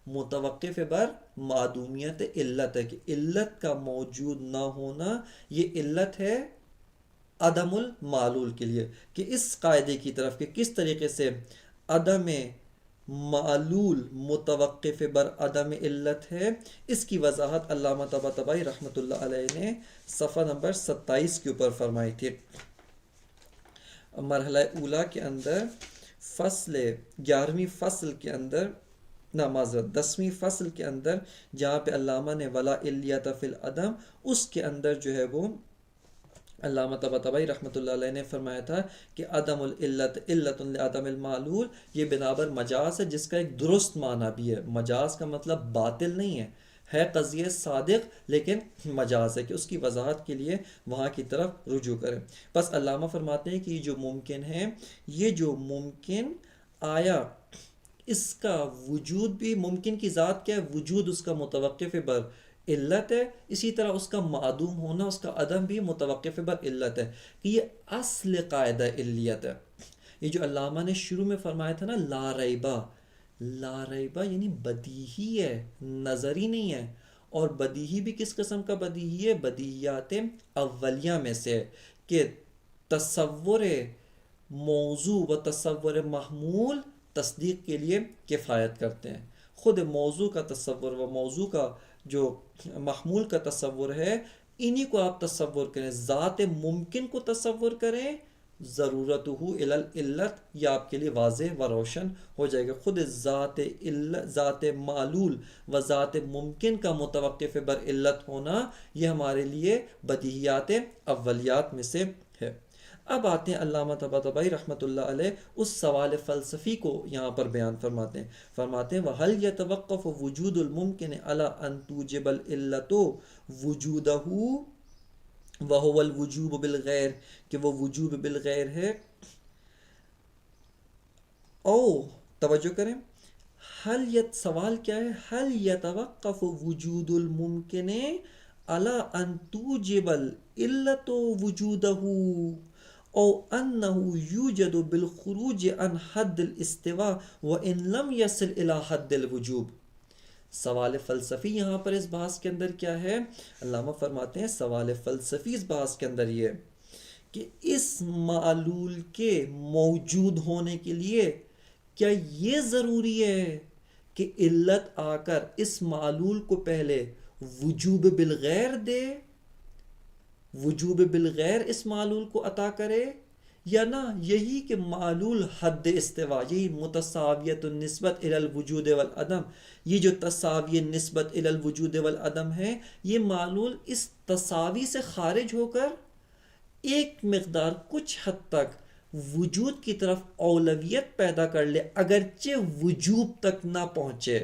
متوقف بر معدومیت علت ہے، کہ علت کا موجود نہ ہونا یہ علت ہے عدم المعلول کے لیے. کہ اس قاعدے کی طرف کہ کس طریقے سے عدم معلول متوقف بر عدم علت ہے، اس کی وضاحت علامہ طباطبائی رحمۃ اللہ علیہ نے صفحہ نمبر 27 کے اوپر فرمائی تھی. مرحلہ اولا کے اندر فصل 11ویں فصل کے اندر، نہ معذرت 10ویں فصل کے اندر، جہاں پہ علامہ نے ولا الیت فی العدم، اس کے اندر جو ہے وہ علامہ طباطبائی رحمۃ اللہ علیہ نے فرمایا تھا کہ عدم العلت علت لعدم المعلول یہ بنابر مجاز ہے، جس کا ایک درست معنی بھی ہے. مجاز کا مطلب باطل نہیں ہے قضیہ صادق، لیکن مجاز ہے، کہ اس کی وضاحت کے لیے وہاں کی طرف رجوع کریں. بس علامہ فرماتے ہیں کہ یہ جو ممکن ہے، یہ جو ممکن آیا اس کا وجود بھی، ممکن کی ذات کیا ہے؟ وجود اس کا متوقف بر علت ہے، اسی طرح اس کا معدوم ہونا، اس کا عدم بھی متوقف بر علت ہے، کہ یہ اصل قاعدہ علیت ہے. یہ جو علامہ نے شروع میں فرمایا تھا نا لا ریبہ، لا ریبہ یعنی بدیہی ہے، نظری نہیں ہے. اور بدیہی بھی کس قسم کا بدیہی ہے؟ بدیہیات اولیہ میں سے ہے، کہ تصور موضوع و تصور محمول تصدیق کے لیے کفایت کرتے ہیں. خود موضوع کا تصور و موضوع کا جو محمول کا تصور ہے، انہی کو آپ تصور کریں. ذات ممکن کو تصور کریں، ضرورتہ الی العلت، یہ آپ کے لیے واضح و روشن ہو جائے گا. خود ذات معلول و ذات ممکن کا متوقف بر علت ہونا یہ ہمارے لیے بدیہیات اولیات میں سے ہے. اب آتے ہیں علامہ طباطبائی رحمۃ اللہ علیہ اس سوال فلسفی کو یہاں پر بیان فرماتے ہیں. فرماتے ہیں وَهَلْ يَتَوَقَّفُ وُجُودُ الْمُمْكِنِ عَلَىٰ أَن تُوجِبَ الْعِلَّةُ وُجُودَهُ وَهُوَ الْوُجُوبُ بِالْغَيْرِ، کہ وہ وجوب بالغیر ہے. او توجہ کریں، سوال کیا ہے؟ هَلْ يَتَوَقَّفُ وُجُودُ الْمُمْكِنِ عَلَىٰ أَن تُوجِبَ الْعِلَّةُ وُجُودَهُ او انه یوجد بالخروج عن حد الاستواء وان لم يصل الى حد الوجوب. سوال فلسفی یہاں پر اس بحث کے اندر کیا ہے؟ علامہ فرماتے ہیں سوال فلسفی اس بحث کے اندر یہ کہ اس معلول کے موجود ہونے کے لیے کیا یہ ضروری ہے کہ علت آ کر اس معلول کو پہلے وجوب بالغیر دے، وجوب بالغیر اس معلول کو عطا کرے، یا نہ یہی کہ معلول حد استوا، یہی متساویت النسبت الی الوجود والعدم، یہ جو تساوی نسبت الی الوجود والعدم ہے، یہ معلول اس تساوی سے خارج ہو کر ایک مقدار کچھ حد تک وجود کی طرف اولویت پیدا کر لے، اگرچہ وجوب تک نہ پہنچے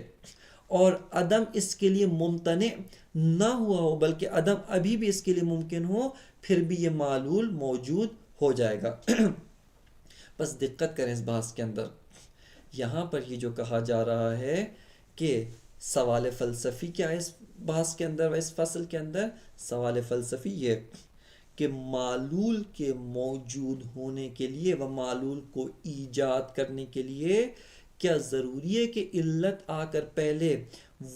اور عدم اس کے لیے ممتنع نہ ہوا ہو، بلکہ عدم ابھی بھی اس کے لیے ممکن ہو، پھر بھی یہ معلول موجود ہو جائے گا. بس دقت کریں اس بحث کے اندر، یہاں پر یہ جو کہا جا رہا ہے کہ سوال فلسفی کیا ہے اس بحث کے اندر و اس فصل کے اندر؟ سوال فلسفی یہ کہ معلول کے موجود ہونے کے لیے و معلول کو ایجاد کرنے کے لیے کیا ضروری ہے کہ علت آ کر پہلے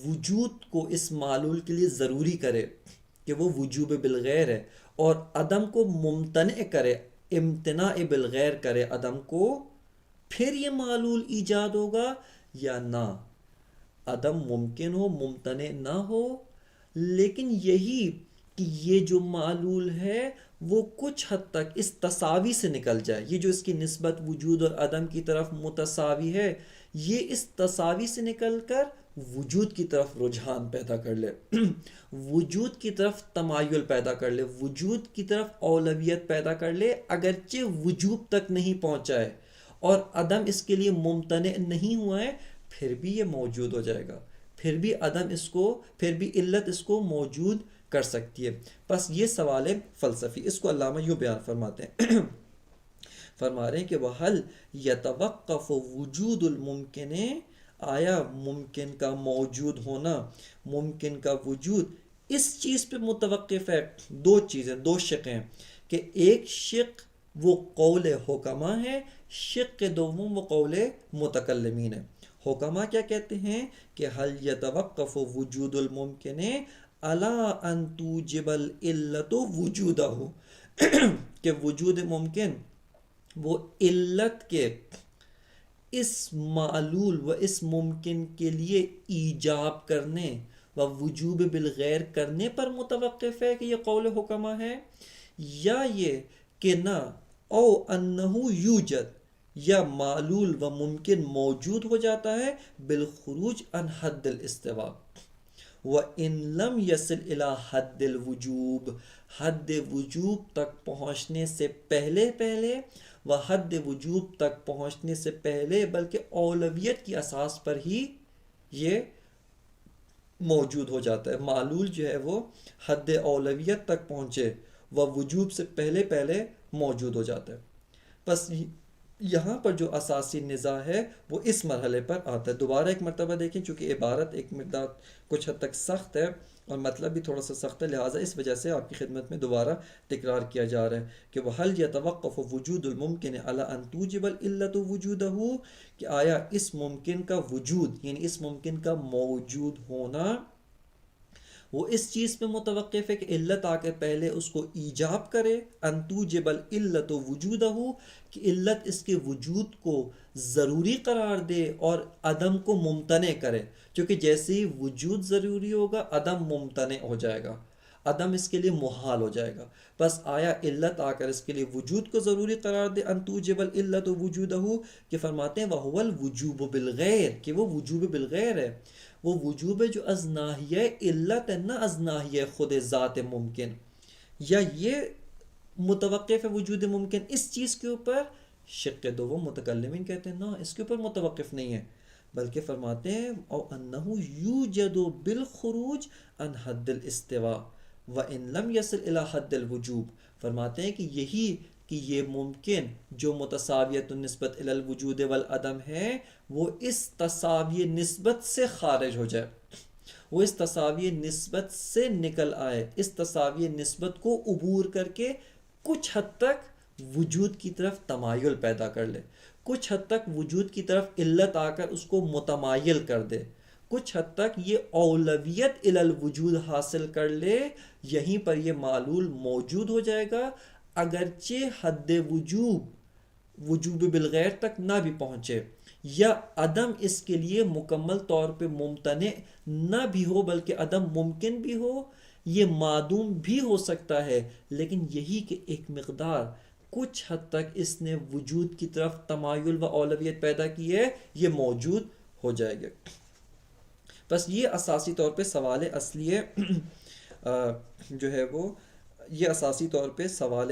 وجود کو اس معلول کے لیے ضروری کرے کہ وہ وجوب بالغیر ہے، اور عدم کو ممتنع کرے، امتناع بالغیر کرے عدم کو، پھر یہ معلول ایجاد ہوگا؟ یا نہ عدم ممکن ہو، ممتنع نہ ہو، لیکن یہی کہ یہ جو معلول ہے وہ کچھ حد تک اس تساوی سے نکل جائے، یہ جو اس کی نسبت وجود اور عدم کی طرف متساوی ہے، یہ اس تساوی سے نکل کر وجود کی طرف رجحان پیدا کر لے، وجود کی طرف تمایل پیدا کر لے، وجود کی طرف اولویت پیدا کر لے، اگرچہ وجوب تک نہیں پہنچا ہے اور عدم اس کے لیے ممتنع نہیں ہوا ہے، پھر بھی یہ موجود ہو جائے گا، پھر بھی عدم اس کو، پھر بھی علت اس کو موجود کر سکتی ہے. بس یہ سوال ہے فلسفی، اس کو علامہ یوں بیان فرماتے ہیں فرما رہے ہیں کہ وَهَلْ يَتَوَقَّفُ وُجُودُ الْمُمْكِنِ، آیا ممکن کا موجود ہونا، ممکن کا وجود اس چیز پہ متوقف ہے؟ دو چیزیں، دو شق ہیں کہ ایک شق وہ قول حکما ہے، شق دوم وہ قول متکلمین ہے۔ حکما کیا کہتے ہیں کہ حل یتوقف وجود الممکن علی ان توجب العلت وجودہ، کہ وجود ممکن وہ علت کے اس معلول و اس ممکن کے لیے ایجاب کرنے و وجوب بالغیر کرنے پر متوقف ہے کہ یہ قول حکما ہے، یا یہ کہ نہ او انہو یوجد، یا معلول و ممکن موجود ہو جاتا ہے بالخروج عن حد الاستواء وَإِن لَمْ يَصِلْ إِلَى حد الوجوب، حد وجوب تک پہنچنے سے پہلے و حد وجوب تک پہنچنے سے پہلے بلکہ اولویت کی اساس پر ہی یہ موجود ہو جاتا ہے۔ معلول جو ہے وہ حد اولویت تک پہنچے و وجوب سے پہلے موجود ہو جاتا ہے۔ بس یہاں پر جو اساسی نزاع ہے وہ اس مرحلے پر آتا ہے۔ دوبارہ ایک مرتبہ دیکھیں، چونکہ عبارت ایک مقدار کچھ حد تک سخت ہے اور مطلب بھی تھوڑا سا سخت ہے، لہٰذا اس وجہ سے آپ کی خدمت میں دوبارہ تکرار کیا جا رہا ہے کہ وَهَلْ يَتَوَقَّفُ وُجُودُ الْمُمْكِنِ عَلَىٰ أَن تُوجِبَ الْعِلَّةُ وُجُودَهُ، کہ آیا اس ممکن کا وجود یعنی اس ممکن کا موجود ہونا وہ اس چیز پہ متوقف ہے کہ علت آ کے پہلے اس کو ایجاب کرے، ان توجب العلت وجودہ، کہ علت اس کے وجود کو ضروری قرار دے اور عدم کو ممتنع کرے، کیونکہ جیسے ہی وجود ضروری ہوگا عدم ممتنع ہو جائے گا، عدم اس کے لیے محال ہو جائے گا۔ بس آیا علت آ کر اس کے لیے وجود کو ضروری قرار دے، ان توجب العلت وجودہ، کہ فرماتے ہیں وَهُوَ الْوُجُوبُ بِالْغَيْرِ، کہ وہ وجوب بالغیر ہے، وہ وجوب ہے جو از ناحیہ علت ہے، نہ از ناحیہ خود ذات ممکن۔ یا یہ متوقف ہے وجود ممکن اس چیز کے اوپر، شق دوم متکلمین کہتے ہیں نا اس کے اوپر متوقف نہیں ہے، بلکہ فرماتے ہیں او انہو یوجد بالخروج عن حد الاستواء وان لم يصل الى حد الوجوب، فرماتے ہیں کہ یہی کہ یہ ممکن جو متساویت النسبت الی الوجود والعدم ہے وہ اس تساوی نسبت سے خارج ہو جائے، وہ اس تساوی نسبت سے نکل آئے، اس تساوی نسبت کو عبور کر کے کچھ حد تک وجود کی طرف تمایل پیدا کر لے، کچھ حد تک وجود کی طرف علت آ کر اس کو متمایل کر دے، کچھ حد تک یہ اولویت الی الوجود حاصل کر لے، یہیں پر یہ معلول موجود ہو جائے گا، اگرچہ حد وجوب بالغیر تک نہ بھی پہنچے، یا عدم اس کے لیے مکمل طور پہ ممتنع نہ بھی ہو بلکہ عدم ممکن بھی ہو، یہ معدوم بھی ہو سکتا ہے، لیکن یہی کہ ایک مقدار کچھ حد تک اس نے وجود کی طرف تمایل و اولویت پیدا کی ہے، یہ موجود ہو جائے گا۔ بس یہ اساسی طور پہ سوال اصلی ہے جو ہے وہ یہ اساسی طور پہ سوال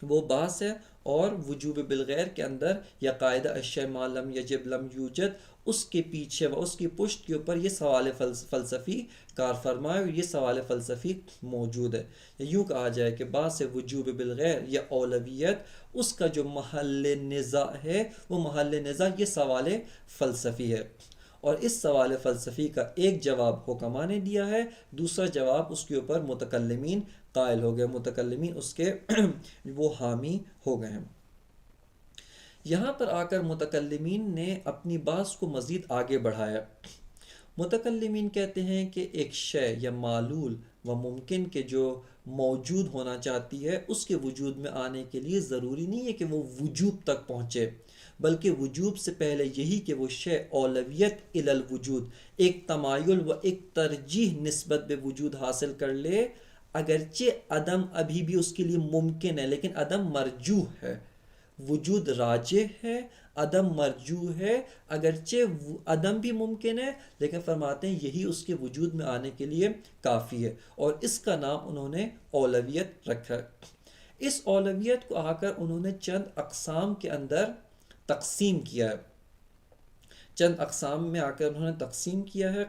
وہ بحث ہے، اور وجوب بالغیر کے اندر یا قاعدہ الشیء ما لم یجب لم یوجد، اس کے پیچھے و اس کی پشت کے اوپر یہ سوال فلسفی کار فرما ہے، اور یہ سوال فلسفی موجود ہے۔ یوں کہا جائے کہ باعث وجوب بالغیر یا اولویت اس کا جو محل نزاع ہے وہ محل نزاع یہ سوال فلسفی ہے، اور اس سوال فلسفی کا ایک جواب حکما نے دیا ہے، دوسرا جواب اس کے اوپر متکلمین قائل ہو گئے، متکلمین اس کے وہ حامی ہو گئے ہیں۔ یہاں پر آ کر متکلمین نے اپنی بحث کو مزید آگے بڑھایا۔ متکلمین کہتے ہیں کہ ایک شے یا معلول و ممکن کے جو موجود ہونا چاہتی ہے اس کے وجود میں آنے کے لیے ضروری نہیں ہے کہ وہ وجوب تک پہنچے، بلکہ وجوب سے پہلے یہی کہ وہ شے اولویت الی الوجود، ایک تمایل و ایک ترجیح نسبت بے وجود حاصل کر لے، اگرچہ عدم ابھی بھی اس کے لیے ممکن ہے لیکن عدم مرجوح ہے، وجود راجح ہے، عدم مرجوح ہے، اگرچہ عدم بھی ممکن ہے لیکن فرماتے ہیں یہی اس کے وجود میں آنے کے لیے کافی ہے، اور اس کا نام انہوں نے اولویت رکھا ہے۔ اس اولویت کو آ کر انہوں نے چند اقسام کے اندر تقسیم کیا ہے، چند اقسام میں آ کر انہوں نے تقسیم کیا ہے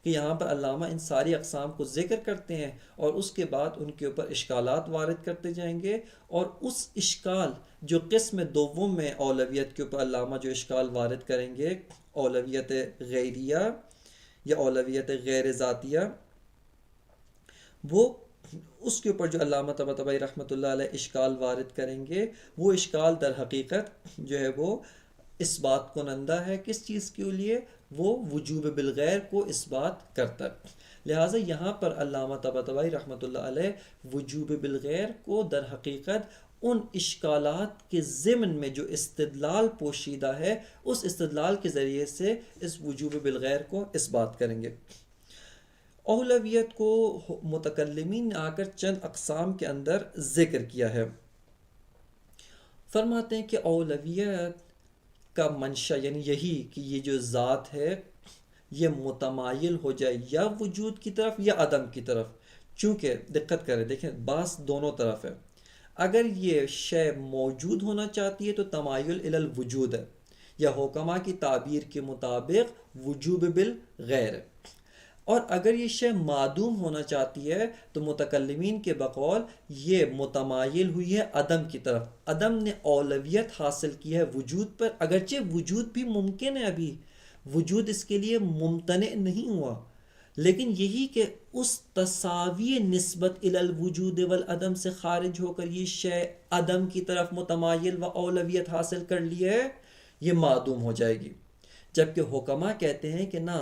کہ یہاں پر علامہ ان ساری اقسام کو ذکر کرتے ہیں اور اس کے بعد ان کے اوپر اشکالات وارد کرتے جائیں گے، اور اس اشکال جو قسم دوم میں اولویت کے اوپر علامہ جو اشکال وارد کریں گے، اولویت غیریہ یا اولویت غیر ذاتیہ، وہ اس کے اوپر جو علامہ طباطبائی رحمۃ اللہ علیہ اشکال وارد کریں گے، وہ اشکال در حقیقت جو ہے وہ اس بات کنندہ ہے کس چیز کے لیے؟ وہ وجوب بالغیر کو اس بات کرتا ہے۔ لہٰذا یہاں پر علامہ طباطبائی رحمۃ اللہ علیہ وجوب بالغیر کو در حقیقت ان اشکالات کے ضمن میں جو استدلال پوشیدہ ہے، اس استدلال کے ذریعے سے اس وجوب بالغیر کو اس بات کریں گے۔ اولویت کو متکلمین نے آ کر چند اقسام کے اندر ذکر کیا ہے۔ فرماتے ہیں کہ اولویت کا منشا یعنی یہی کہ یہ جو ذات ہے یہ متمایل ہو جائے یا وجود کی طرف یا عدم کی طرف، چونکہ دقت کریں، دیکھیں باس دونوں طرف ہے۔ اگر یہ شے موجود ہونا چاہتی ہے تو تمایل الی الوجود ہے، یا حکمہ کی تعبیر کے مطابق وجوب بالغیر ہے، اور اگر یہ شے معدوم ہونا چاہتی ہے تو متکلمین کے بقول یہ متمایل ہوئی ہے عدم کی طرف۔ عدم نے اولویت حاصل کی ہے وجود پر، اگرچہ وجود بھی ممکن ہے، ابھی وجود اس کے لیے ممتنع نہیں ہوا، لیکن یہی کہ اس تساوی نسبت الی الوجود والعدم سے خارج ہو کر یہ شے عدم کی طرف متمایل و اولویت حاصل کر لی ہے، یہ معدوم ہو جائے گی۔ جبکہ حکمہ کہتے ہیں کہ نہ،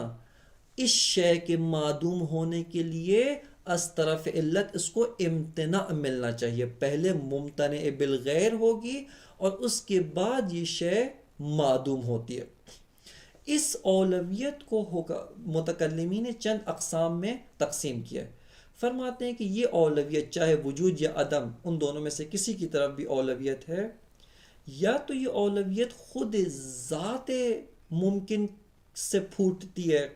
اس شے کے معدوم ہونے کے لیے از طرف علت اس کو امتناع ملنا چاہیے، پہلے ممتنع بالغیر ہوگی اور اس کے بعد یہ شے معدوم ہوتی ہے۔ اس اولویت کو متکلمین نے چند اقسام میں تقسیم کیا ہے۔ فرماتے ہیں کہ یہ اولویت چاہے وجود یا عدم، ان دونوں میں سے کسی کی طرف بھی اولویت ہے، یا تو یہ اولویت خود ذات ممکن سے پھوٹتی ہے،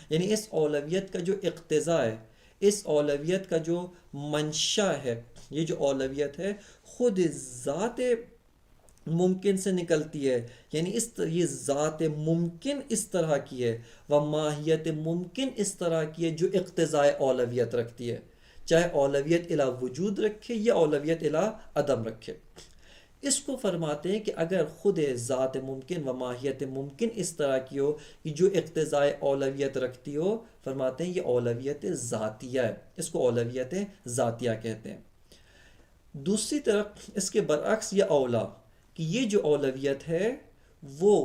یعنی اس اولویت کا جو اقتضا ہے، اس اولویت کا جو منشا ہے، یہ جو اولویت ہے خود ذات ممکن سے نکلتی ہے، یعنی یہ ذات ممکن اس طرح کی ہے و ماہیت ممکن اس طرح کی ہے جو اقتضاء اولویت رکھتی ہے، چاہے اولویت الی وجود رکھے یا اولویت الی عدم رکھے۔ اس کو فرماتے ہیں کہ اگر خود ذات ممکن و ماہیت ممکن اس طرح کی ہو کہ جو اقتضاء اولویت رکھتی ہو، فرماتے ہیں یہ اولویت ذاتیہ ہے، اس کو اولویت ذاتیہ کہتے ہیں۔ دوسری طرف اس کے برعکس یا اولا کہ یہ جو اولویت ہے وہ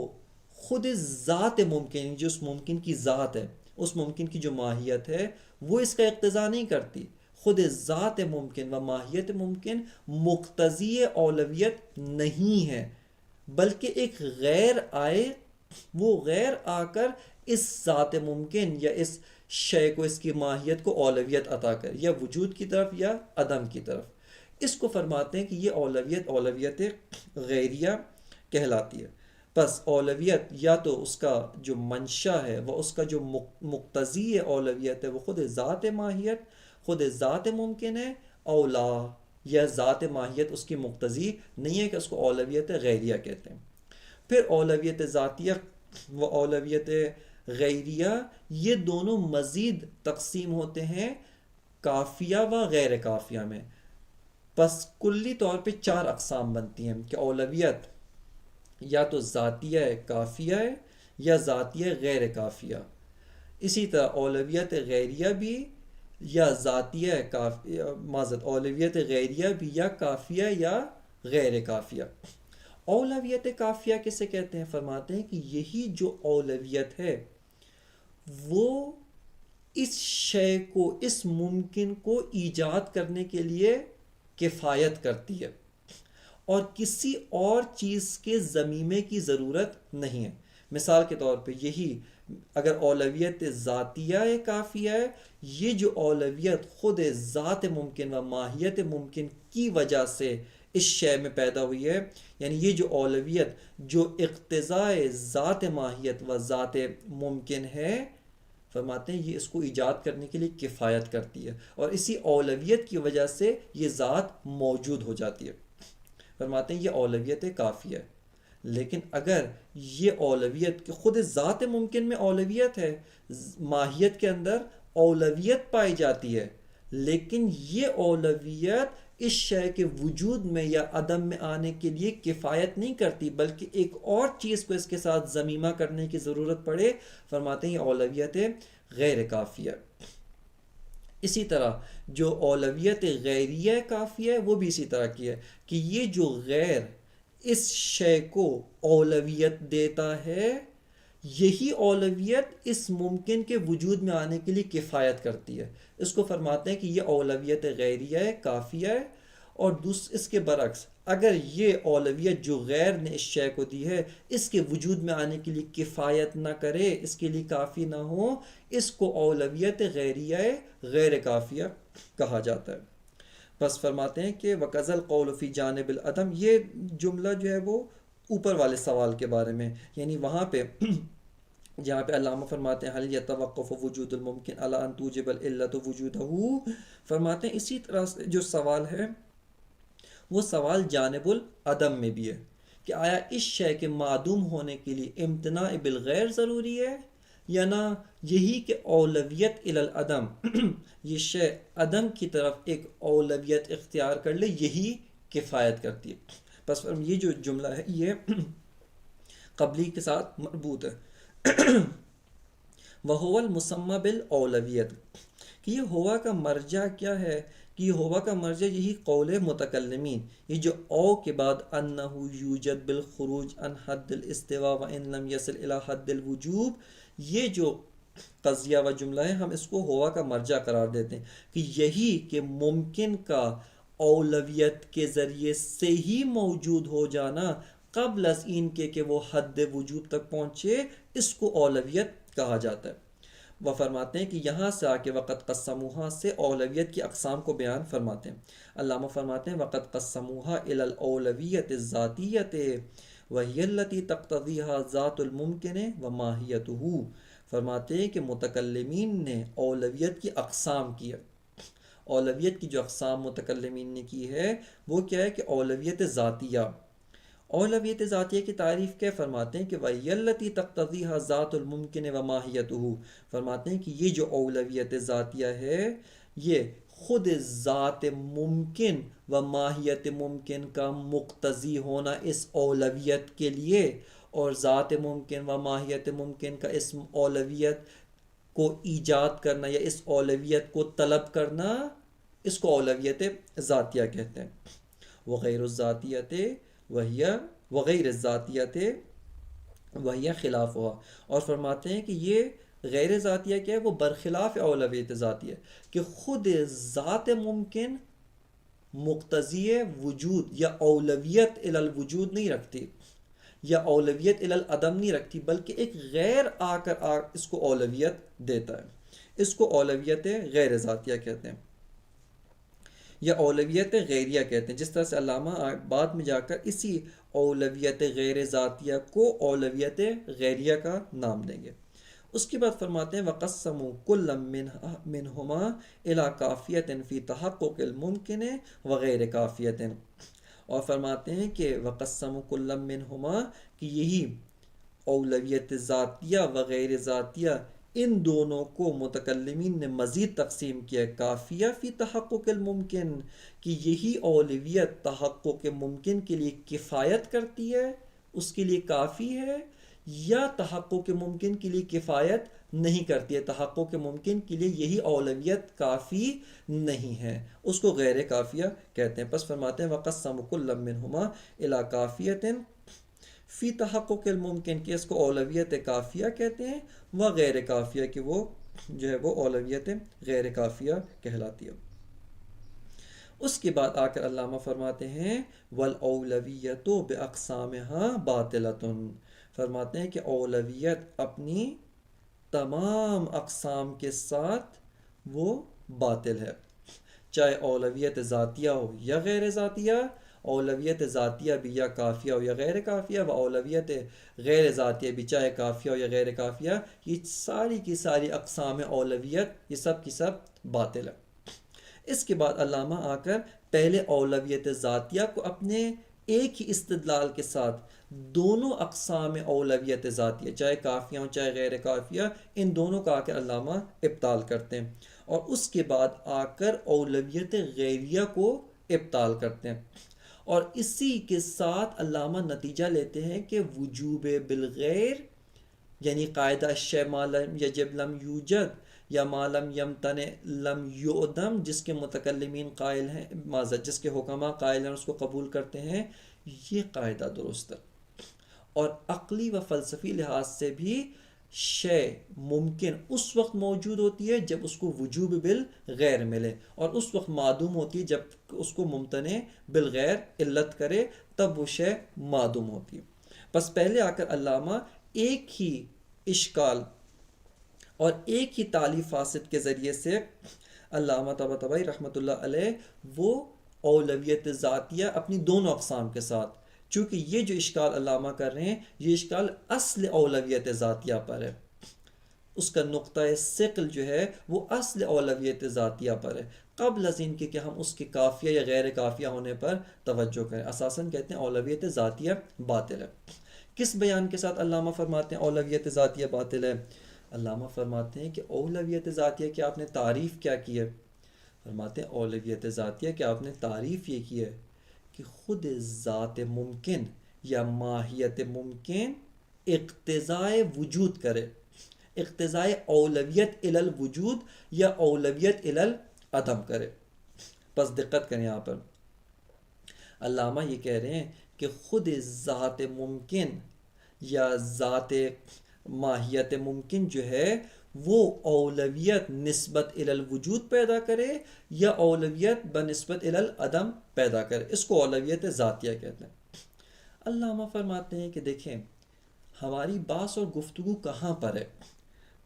خود ذات ممکن، جو اس ممکن کی ذات ہے، اس ممکن کی جو ماہیت ہے وہ اس کا اقتضاء نہیں کرتی، خود ذات ممکن و ماہیت ممکن مقتضی اولویت نہیں ہے، بلکہ ایک غیر آئے، وہ غیر آ کر اس ذات ممکن یا اس شے کو، اس کی ماہیت کو اولویت عطا کر، یا وجود کی طرف یا عدم کی طرف۔ اس کو فرماتے ہیں کہ یہ اولویت غیریہ کہلاتی ہے۔ پس اولویت یا تو اس کا جو منشا ہے وہ اس کا جو مقتضی اولویت ہے وہ خود ذات ماہیت، خود ذات ممکن ہے، اولا یا ذات ماہیت اس کی مقتضی نہیں ہے کہ اس کو اولویت غیریہ کہتے ہیں۔ پھر اولویت ذاتیہ و اولویت غیریہ، یہ دونوں مزید تقسیم ہوتے ہیں کافیہ و غیر کافیہ میں۔ پس کلی طور پہ 4 اقسام بنتی ہیں کہ اولویت یا تو ذاتیہ کافیہ ہے یا ذاتیہ غیر کافیہ۔ اسی طرح اولویت غیریہ بھی یا ذاتیہ اولویت غیریہ بھی یا کافیہ یا غیر کافیہ۔ اولویت کافیہ کسے کہتے ہیں؟ فرماتے ہیں کہ یہی جو اولویت ہے وہ اس شے کو، اس ممکن کو ایجاد کرنے کے لیے کفایت کرتی ہے اور کسی اور چیز کے ضمیمے کی ضرورت نہیں ہے۔ مثال کے طور پہ یہی اگر اولویت ذاتیہ کافیہ ہے، یہ جو اولویت خود ذات ممکن و ماہیت ممکن کی وجہ سے اس شے میں پیدا ہوئی ہے، یعنی یہ جو اولویت جو اقتضاء ذات ماہیت و ذات ممکن ہے، فرماتے ہیں یہ اس کو ایجاد کرنے کے لیے کفایت کرتی ہے اور اسی اولویت کی وجہ سے یہ ذات موجود ہو جاتی ہے۔ فرماتے ہیں یہ اولویت کافیہ ہے۔ لیکن اگر یہ اولویت کہ خود ذات ممکن میں اولویت ہے، ماہیت کے اندر اولویت پائی جاتی ہے، لیکن یہ اولویت اس شے کے وجود میں یا عدم میں آنے کے لیے کفایت نہیں کرتی، بلکہ ایک اور چیز کو اس کے ساتھ ضمیمہ کرنے کی ضرورت پڑے، فرماتے ہیں یہ اولویت غیر کافیہ۔ اسی طرح جو اولویت غیریہ کافیہ ہے وہ بھی اسی طرح کی ہے کہ یہ جو غیر اس شے کو اولویت دیتا ہے، یہی اولویت اس ممکن کے وجود میں آنے کے لیے کفایت کرتی ہے۔ اس کو فرماتے ہیں کہ یہ اولویت غیریہ ہے، کافیہ ہے۔ اور اس کے برعکس اگر یہ اولویت جو غیر نے اس شے کو دی ہے اس کے وجود میں آنے کے لیے کفایت نہ کرے، اس کے لیے کافی نہ ہو، اس کو اولویت غیریہ غیر کافیہ کہا جاتا ہے۔ بس فرماتے ہیں کہ وَقَذَا الْقَوْلُ فِي جَانِبِ الْعَدَمِ، یہ جملہ جو ہے وہ اوپر والے سوال کے بارے میں، یعنی وہاں پہ جہاں پہ علامہ فرماتے ہیں حل یتوقف وجود الممکن علی ان توجب العلت وجودہ، فرماتے ہیں اسی طرح سے جو سوال ہے وہ سوال جانب العدم میں بھی ہے کہ آیا اس شے کے معدوم ہونے کے لیے امتناع بالغیر ضروری ہے یا نہ، یہی کہ اولویت الی العدم یہ شے عدم کی طرف ایک اولویت اختیار کر لے یہی کفایت کرتی ہے۔ بس یہ جو جملہ ہے یہ قبلی کے ساتھ مربوط ہے۔ وَهُوَ الْمُسَمَّى بِالْأَوْلَوِيَّةِ کہ یہ ہوا کا مرجع کیا ہے، کہ یہ ہوا کا مرجع یہی قول متکلمین، یہ جو او کے بعد انہو یوجد بالخروج عن حد الاستواء وان لم يصل الى حد الوجوب، یہ جو قضیہ و جملہ ہے ہم اس کو ہوا کا مرجع قرار دیتے ہیں کہ یہی کہ ممکن کا اولویت کے ذریعے سے ہی موجود ہو جانا قبل از این کہ وہ حد وجوب تک پہنچے، اس کو اولویت کہا جاتا ہے۔ وہ فرماتے ہیں کہ یہاں سے آ کے وقت قسموہا سے اولویت کی اقسام کو بیان فرماتے ہیں۔ علامہ فرماتے ہیں وقت قسموہا الی الاولویت الذاتیت وہی التی تقتضیہا ذات الممکن و ماہیتہ، فرماتے ہیں کہ متکلمین نے اولویت کی اقسام کی ہے۔ اولویت کی جو اقسام متکلمین نے کی ہے وہ کیا ہے کہ اولویت ذاتیہ، اولویت ذاتیہ کی تعریف کیا فرماتے ہیں کہ وَهِيَ الَّتِي تَقْتَضِيهَا ذَاتُ الْمُمْكِنِ وَمَاهِيَتُهُ، فرماتے ہیں کہ یہ جو اولویت ذاتیہ ہے یہ خود ذات ممکن و ماہیت ممکن کا مقتضی ہونا اس اولویت کے لیے، اور ذات ممکن و ماہیت ممکن کا اس اولویت کو ایجاد کرنا یا اس اولویت کو طلب کرنا، اس کو اولویت ذاتیہ کہتے ہیں۔ وغیر الذاتیت وغیر الذاتیت وہی خلافہ، اور فرماتے ہیں کہ یہ غیر ذاتیہ کیا ہے، وہ برخلاف اولویت ذاتیہ کہ خود ذات ممکن مقتضی وجود یا اولویت الی الوجود نہیں رکھتی یا اولویت الی العدم نہیں رکھتی، بلکہ ایک غیر آ کر اس کو اولویت دیتا ہے، اس کو اولویت غیر ذاتیہ کہتے ہیں یا اولویت غیریہ کہتے ہیں۔ جس طرح سے علامہ بعد میں جا کر اسی اولویت غیر ذاتیہ کو اولویت غیریہ کا نام دیں گے۔ اس کے بعد فرماتے ہیں وَقَسَّمُوا كُلًّا مِّنْهُمَا إِلَىٰ كَافِيَةٍ فِي تَحَقُّقِ الْمُمْكِنِ وَغَيْرِ كَافِيَةٍ، اور فرماتے ہیں کہ وَقَسَّمُوا كُلًّا مِّنْهُمَا کہ یہی اولویت ذاتیہ و غیر ذاتیہ ان دونوں کو متکلمین نے مزید تقسیم کیا، کافیہ فی تحقق الممکن کہ یہی اولویت تحقق ممکن کے لیے کفایت کرتی ہے، اس کے لیے کافی ہے، یا تحقق ممکن کے لیے کفایت نہیں کرتی ہے، تحقق ممکن کے لیے یہی اولویت کافی نہیں ہے، اس کو غیر کافیہ کہتے ہیں۔ پس فرماتے ہیں وَقَسَّمُوا كُلًّا مِّنْهُمَا إِلَىٰ كَافِيَةٍ فی تحقق الممکن کہ اس کو اولویت کافیہ کہتے ہیں، و غیر کافیہ کہ وہ جو ہے وہ اولویت غیر کافیہ کہلاتی ہے۔ اس کے بعد آ کر علامہ فرماتے ہیں والاولویت باقسامها باطلۃ، فرماتے ہیں کہ اولویت اپنی تمام اقسام کے ساتھ وہ باطل ہے، چاہے اولویت ذاتیہ ہو یا غیر ذاتیہ، اولویت ذاتیہ بھی یا کافیہ ہو یا غیر کافیہ، و اولویت غیر ذاتیہ بھی چاہے کافیہ ہو یا غیر کافیہ، یہ ساری کی ساری اقسام اولویت یہ سب کی سب باطل ہے۔ اس کے بعد علامہ آ کر پہلے اولویت ذاتیہ کو اپنے ایک ہی استدلال کے ساتھ دونوں اقسام اولویت ذاتیہ، چاہے کافیہ ہوں چاہے غیر کافیہ، ان دونوں کا آ کر علامہ ابطال کرتے ہیں، اور اس کے بعد آ کر اولویت غیریہ کو ابطال کرتے ہیں، اور اسی کے ساتھ علامہ نتیجہ لیتے ہیں کہ وجوب بالغیر، یعنی قاعدہ الشیء ما لم یجب لم یوجد، یا ما لم یمتنع لم یعدم، جس کے متکلمین قائل ہیں، معذرت جس کے حکماء قائل ہیں اس کو قبول کرتے ہیں، یہ قاعدہ درست ہے۔ اور عقلی و فلسفی لحاظ سے بھی شے ممکن اس وقت موجود ہوتی ہے جب اس کو وجوب بالغیر ملے، اور اس وقت معدوم ہوتی ہے جب اس کو ممتنع بالغیر علت کرے، تب وہ شے معدوم ہوتی ہے۔ بس پہلے آ کر علامہ ایک ہی اشکال اور ایک ہی تالیف فاسد کے ذریعے سے علامہ طباطبائی رحمۃ اللہ علیہ وہ اولویت ذاتیہ اپنی دونوں اقسام کے ساتھ، چونکہ یہ جو اشکال علامہ کر رہے ہیں یہ اشکال اصل اولویت ذاتیہ پر ہے، اس کا نقطۂ ثقل جو ہے وہ اصل اولویت ذاتیہ پر ہے، قبل از ان کے کہ ہم اس کے کافیہ یا غیر کافیہ ہونے پر توجہ کریں۔ اساساً کہتے ہیں اولویت ذاتیہ باطل ہے۔ کس بیان کے ساتھ علامہ فرماتے ہیں اولویت ذاتیہ باطل ہے؟ علامہ فرماتے ہیں کہ اولویت ذاتیہ کی آپ نے تعریف کیا کی ہے؟ فرماتے ہیں اولویت ذاتیہ کہ آپ نے تعریف یہ کی ہے کہ خود ذات ممکن یا ماہیت ممکن اقتضائے وجود کرے، اقتضائے اولویت الی الوجود یا اولویت الی العدم کرے۔ بس دقت کریں یہاں پر، علامہ یہ کہہ رہے ہیں کہ خود ذات ممکن یا ذات ماہیت ممکن جو ہے وہ اولویت نسبت الی الوجود پیدا کرے یا اولویت بنسبت الی العدم پیدا کرے، اس کو اولویت ذاتیہ کہتے ہیں۔ علامہ فرماتے ہیں کہ دیکھیں ہماری بحث اور گفتگو کہاں پر ہے؟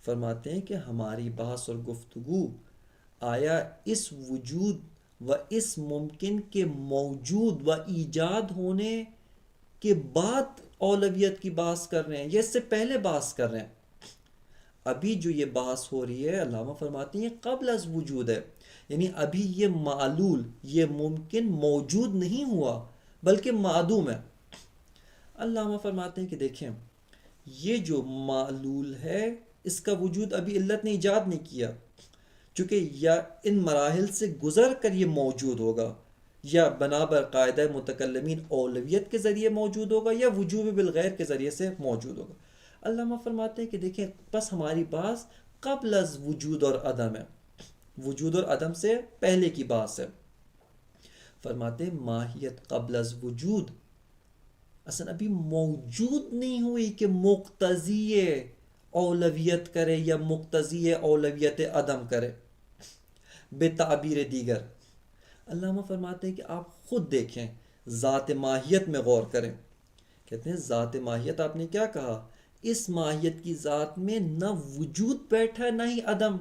فرماتے ہیں کہ ہماری بحث اور گفتگو آیا اس وجود و اس ممکن کے موجود و ایجاد ہونے کے بعد اولویت کی بحث کر رہے ہیں یا اس سے پہلے بحث کر رہے ہیں؟ ابھی جو یہ بحث ہو رہی ہے علامہ فرماتے ہیں یہ قبل از وجود ہے، یعنی ابھی یہ معلول یہ ممکن موجود نہیں ہوا بلکہ معدوم ہے۔ علامہ فرماتے ہیں کہ دیکھیں یہ جو معلول ہے اس کا وجود ابھی علت نے ایجاد نہیں کیا، چونکہ یا ان مراحل سے گزر کر یہ موجود ہوگا، یا بنابر قاعدہ متکلمین اولویت کے ذریعے موجود ہوگا یا وجوب بالغیر کے ذریعے سے موجود ہوگا۔ علامہ فرماتے ہیں کہ دیکھیں بس ہماری بات قبل از وجود اور عدم ہے، وجود اور عدم سے پہلے کی بات ہے۔ فرماتے ہیں ماہیت قبل از وجود اصلا ابھی موجود نہیں ہوئی کہ مقتضی اولویت کرے یا مقتضی اولویت عدم کرے۔ بے تعبیر دیگر علامہ فرماتے ہیں کہ آپ خود دیکھیں، ذات ماہیت میں غور کریں۔ کہتے ہیں ذات ماہیت آپ نے کیا کہا؟ اس ماہیت کی ذات میں نہ وجود بیٹھا نہ ہی عدم۔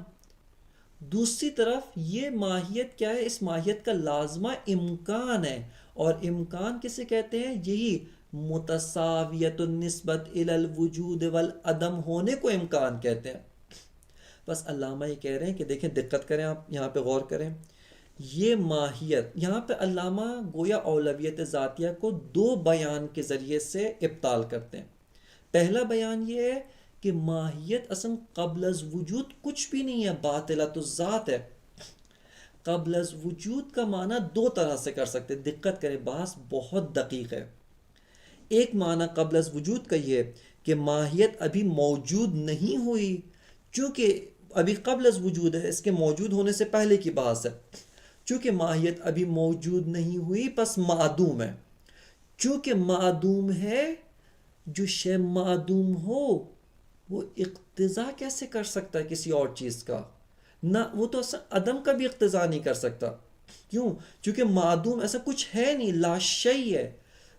دوسری طرف یہ ماہیت کیا ہے؟ اس ماہیت کا لازمہ امکان ہے، اور امکان کسے کہتے ہیں؟ یہی متساویت النسبت الی الوجود والعدم ہونے کو امکان کہتے ہیں۔ بس علامہ یہ کہہ رہے ہیں کہ دیکھیں دقت کریں، آپ یہاں پہ غور کریں، یہ ماہیت یہاں پہ علامہ گویا اولویت ذاتیہ کو دو بیان کے ذریعے سے ابطال کرتے ہیں۔ پہلا بیان یہ ہے کہ ماہیت اصلا قبل از وجود کچھ بھی نہیں ہے، باطلۃ الذات ہے۔ قبل از وجود کا معنی دو طرح سے کر سکتے، دقت کریں بحث بہت دقیق ہے۔ ایک معنی قبل از وجود کا یہ کہ ماہیت ابھی موجود نہیں ہوئی، چونکہ ابھی قبل از وجود ہے، اس کے موجود ہونے سے پہلے کی بحث ہے۔ چونکہ ماہیت ابھی موجود نہیں ہوئی پس معدوم ہے، چونکہ معدوم ہے، جو شے معدوم ہو وہ اقتضا کیسے کر سکتا ہے کسی اور چیز کا؟ نہ وہ تو اصلا عدم کا بھی اقتضا نہیں کر سکتا۔ کیوں؟ چونکہ معدوم ایسا کچھ ہے نہیں، لا شیء ہے،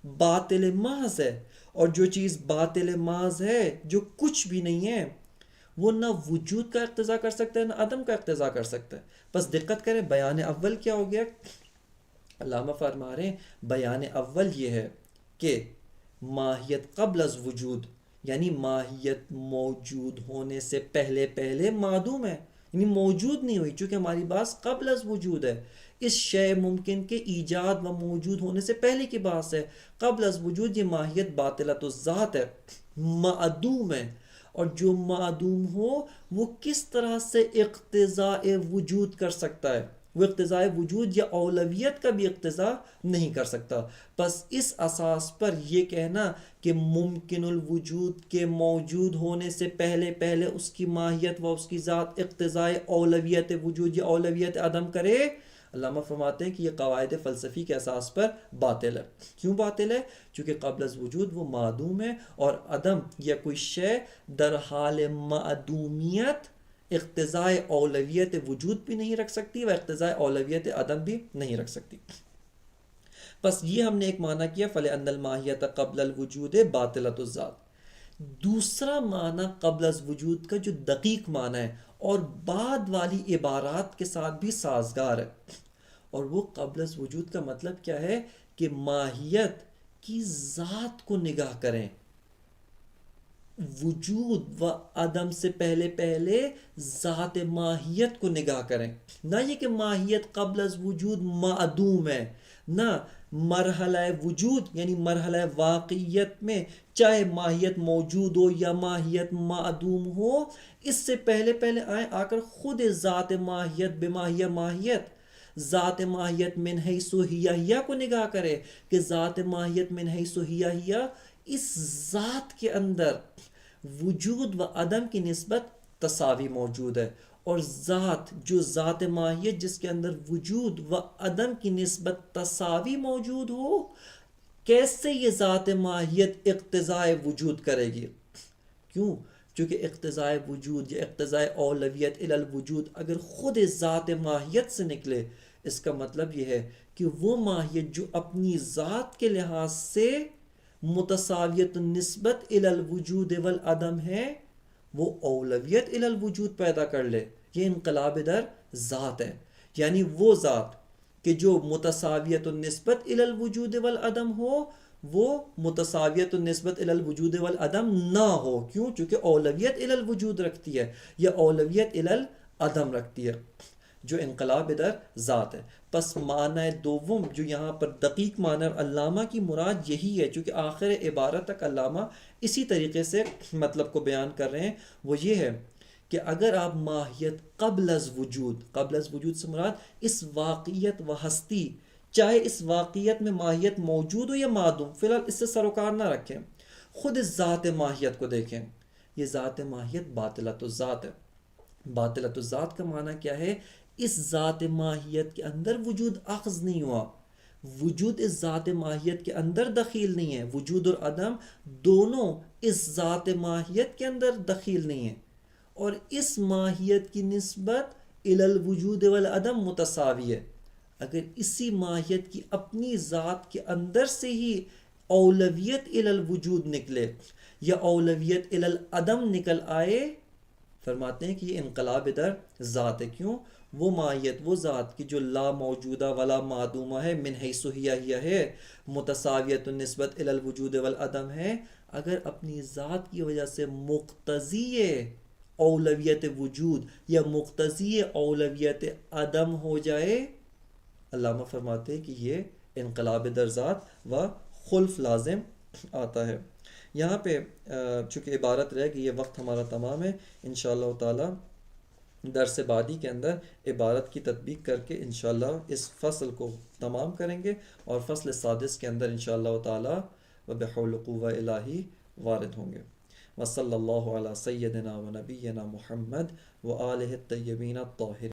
باطل محض ہے، اور جو چیز باطل محض ہے، جو کچھ بھی نہیں ہے، وہ نہ وجود کا اقتضا کر سکتا ہے نہ عدم کا اقتضا کر سکتا ہے۔ بس دقت کریں بیان اول کیا ہو گیا؟ علامہ فرما رہے ہیں بیان اول یہ ہے کہ ماہیت قبل از وجود یعنی ماہیت موجود ہونے سے پہلے معدوم ہے، یعنی موجود نہیں ہوئی، چونکہ ہماری بات قبل از وجود ہے. اس شے ممکن کے ایجاد و موجود ہونے سے پہلے کی بات ہے. قبل از وجود یہ ماہیت باطلۃ الذات ہے، معدوم ہے. اور جو معدوم ہو وہ کس طرح سے اقتضاء وجود کر سکتا ہے؟ وہ اقتضاء وجود یا اولویت کا بھی اقتضاء نہیں کر سکتا. بس اس اساس پر یہ کہنا کہ ممکن الوجود کے موجود ہونے سے پہلے پہلے اس کی ماہیت و اس کی ذات اقتضاء اولویت وجود یا اولویت عدم کرے، علامہ فرماتے ہیں کہ یہ قواعد فلسفی کے اساس پر باطل ہے. کیوں باطل ہے؟ چونکہ قبل از وجود وہ معدوم ہے، اور عدم یا کوئی شے در حال معدومیت اقتضاء اولویت وجود بھی نہیں رکھ سکتی و اقتضاء اولویت عدم بھی نہیں رکھ سکتی. بس یہ ہم نے ایک معنی کیا فَلِأَنَّ الْمَاهِيَةَ قَبْلَ الْوُجُودِ بَاطِلَةُ الذَّاتِ. دوسرا معنی قبل از وجود کا جو دقیق معنی ہے اور بعد والی عبارات کے ساتھ بھی سازگار ہے، اور وہ قبل از وجود کا مطلب کیا ہے کہ ماہیت کی ذات کو نگاہ کریں، وجود و عدم سے پہلے پہلے ذات ماہیت کو نگاہ کریں. نہ یہ کہ ماہیت قبل از وجود معدوم ہے، نہ مرحلہ وجود یعنی مرحلہ واقعیت میں چاہے ماہیت موجود ہو یا ماہیت معدوم ہو، اس سے پہلے پہلے آ کر خود ذات ماہیت بماہیہ ماہیت، ذات ماہیت من حیث ہیہ کو نگاہ کرے کہ ذات ماہیت من حیث ہیہ اس ذات کے اندر وجود و عدم کی نسبت تساوی موجود ہے، اور ذات جو ذات ماہیت جس کے اندر وجود و عدم کی نسبت تساوی موجود ہو، کیسے یہ ذات ماہیت اقتضاء وجود کرے گی؟ کیوں؟ چونکہ اقتضاء وجود یا اقتضاء اولویت الی الوجود اگر خود ذات ماہیت سے نکلے، اس کا مطلب یہ ہے کہ وہ ماہیت جو اپنی ذات کے لحاظ سے متساویت نسبت الی الوجود والعدم ہے، وہ اولویت الی الوجود پیدا کر لے. یہ انقلاب در ذات ہے. یعنی وہ ذات کہ جو متساویت النسبت الی الوجود والعدم ہو، وہ متساویت النسبت الی الوجود والعدم نہ ہو. کیوں؟ چونکہ اولویت الی الوجود رکھتی ہے یا اولویت الی العدم رکھتی ہے، جو انقلاب در ذات ہے. پس معنی دوم جو یہاں پر دقیق معنی علامہ کی مراد یہی ہے، چونکہ آخر عبارت تک علامہ اسی طریقے سے مطلب کو بیان کر رہے ہیں. وہ یہ ہے کہ اگر آپ ماہیت قبل از وجود سے مراد اس واقعیت و ہستی، چاہے اس واقعیت میں ماہیت موجود ہو یا معدوم، فی الحال اس سے سروکار نہ رکھیں، خود اس ذات ماہیت کو دیکھیں. یہ ذات ماہیت باطلۃ الذات ہے. باطلۃ الذات کا معنی کیا ہے؟ اس ذات ماہیت کے اندر وجود اخذ نہیں ہوا، وجود اس ذات ماہیت کے اندر دخیل نہیں ہے. وجود اور عدم دونوں اس ذات ماہیت کے اندر دخیل نہیں ہیں، اور اس ماہیت کی نسبت الی الوجود والعدم متساوی ہے. اگر اسی ماہیت کی اپنی ذات کے اندر سے ہی اولویت الی الوجود نکلے یا اولویت الی العدم نکل آئے، فرماتے ہیں کہ یہ انقلاب در ذات ہے. کیوں؟ وہ ماہیت، وہ ذات کی جو لا موجودہ ولا معدومہ ہے، من حیث ہیہ ہے، متساویت النسبت الی الوجود والعدم ہے، اگر اپنی ذات کی وجہ سے مقتضی اولویت وجود یا مقتضی اولویت عدم ہو جائے، علامہ فرماتے ہیں کہ یہ انقلاب در ذات و خلف لازم آتا ہے. یہاں پہ چونکہ عبارت رہ کہ یہ وقت ہمارا تمام ہے، انشاءاللہ تعالی درس بعدی کے اندر عبارت کی تطبیق کر کے انشاءاللہ اس فصل کو تمام کریں گے، اور فصل سادس کے اندر انشاءاللہ تعالی وبحول قوہ الہی وارد ہوں گے. وصلی اللہ علی سیدنا و نبینا محمد و آلہ الطیبین الطاہرین.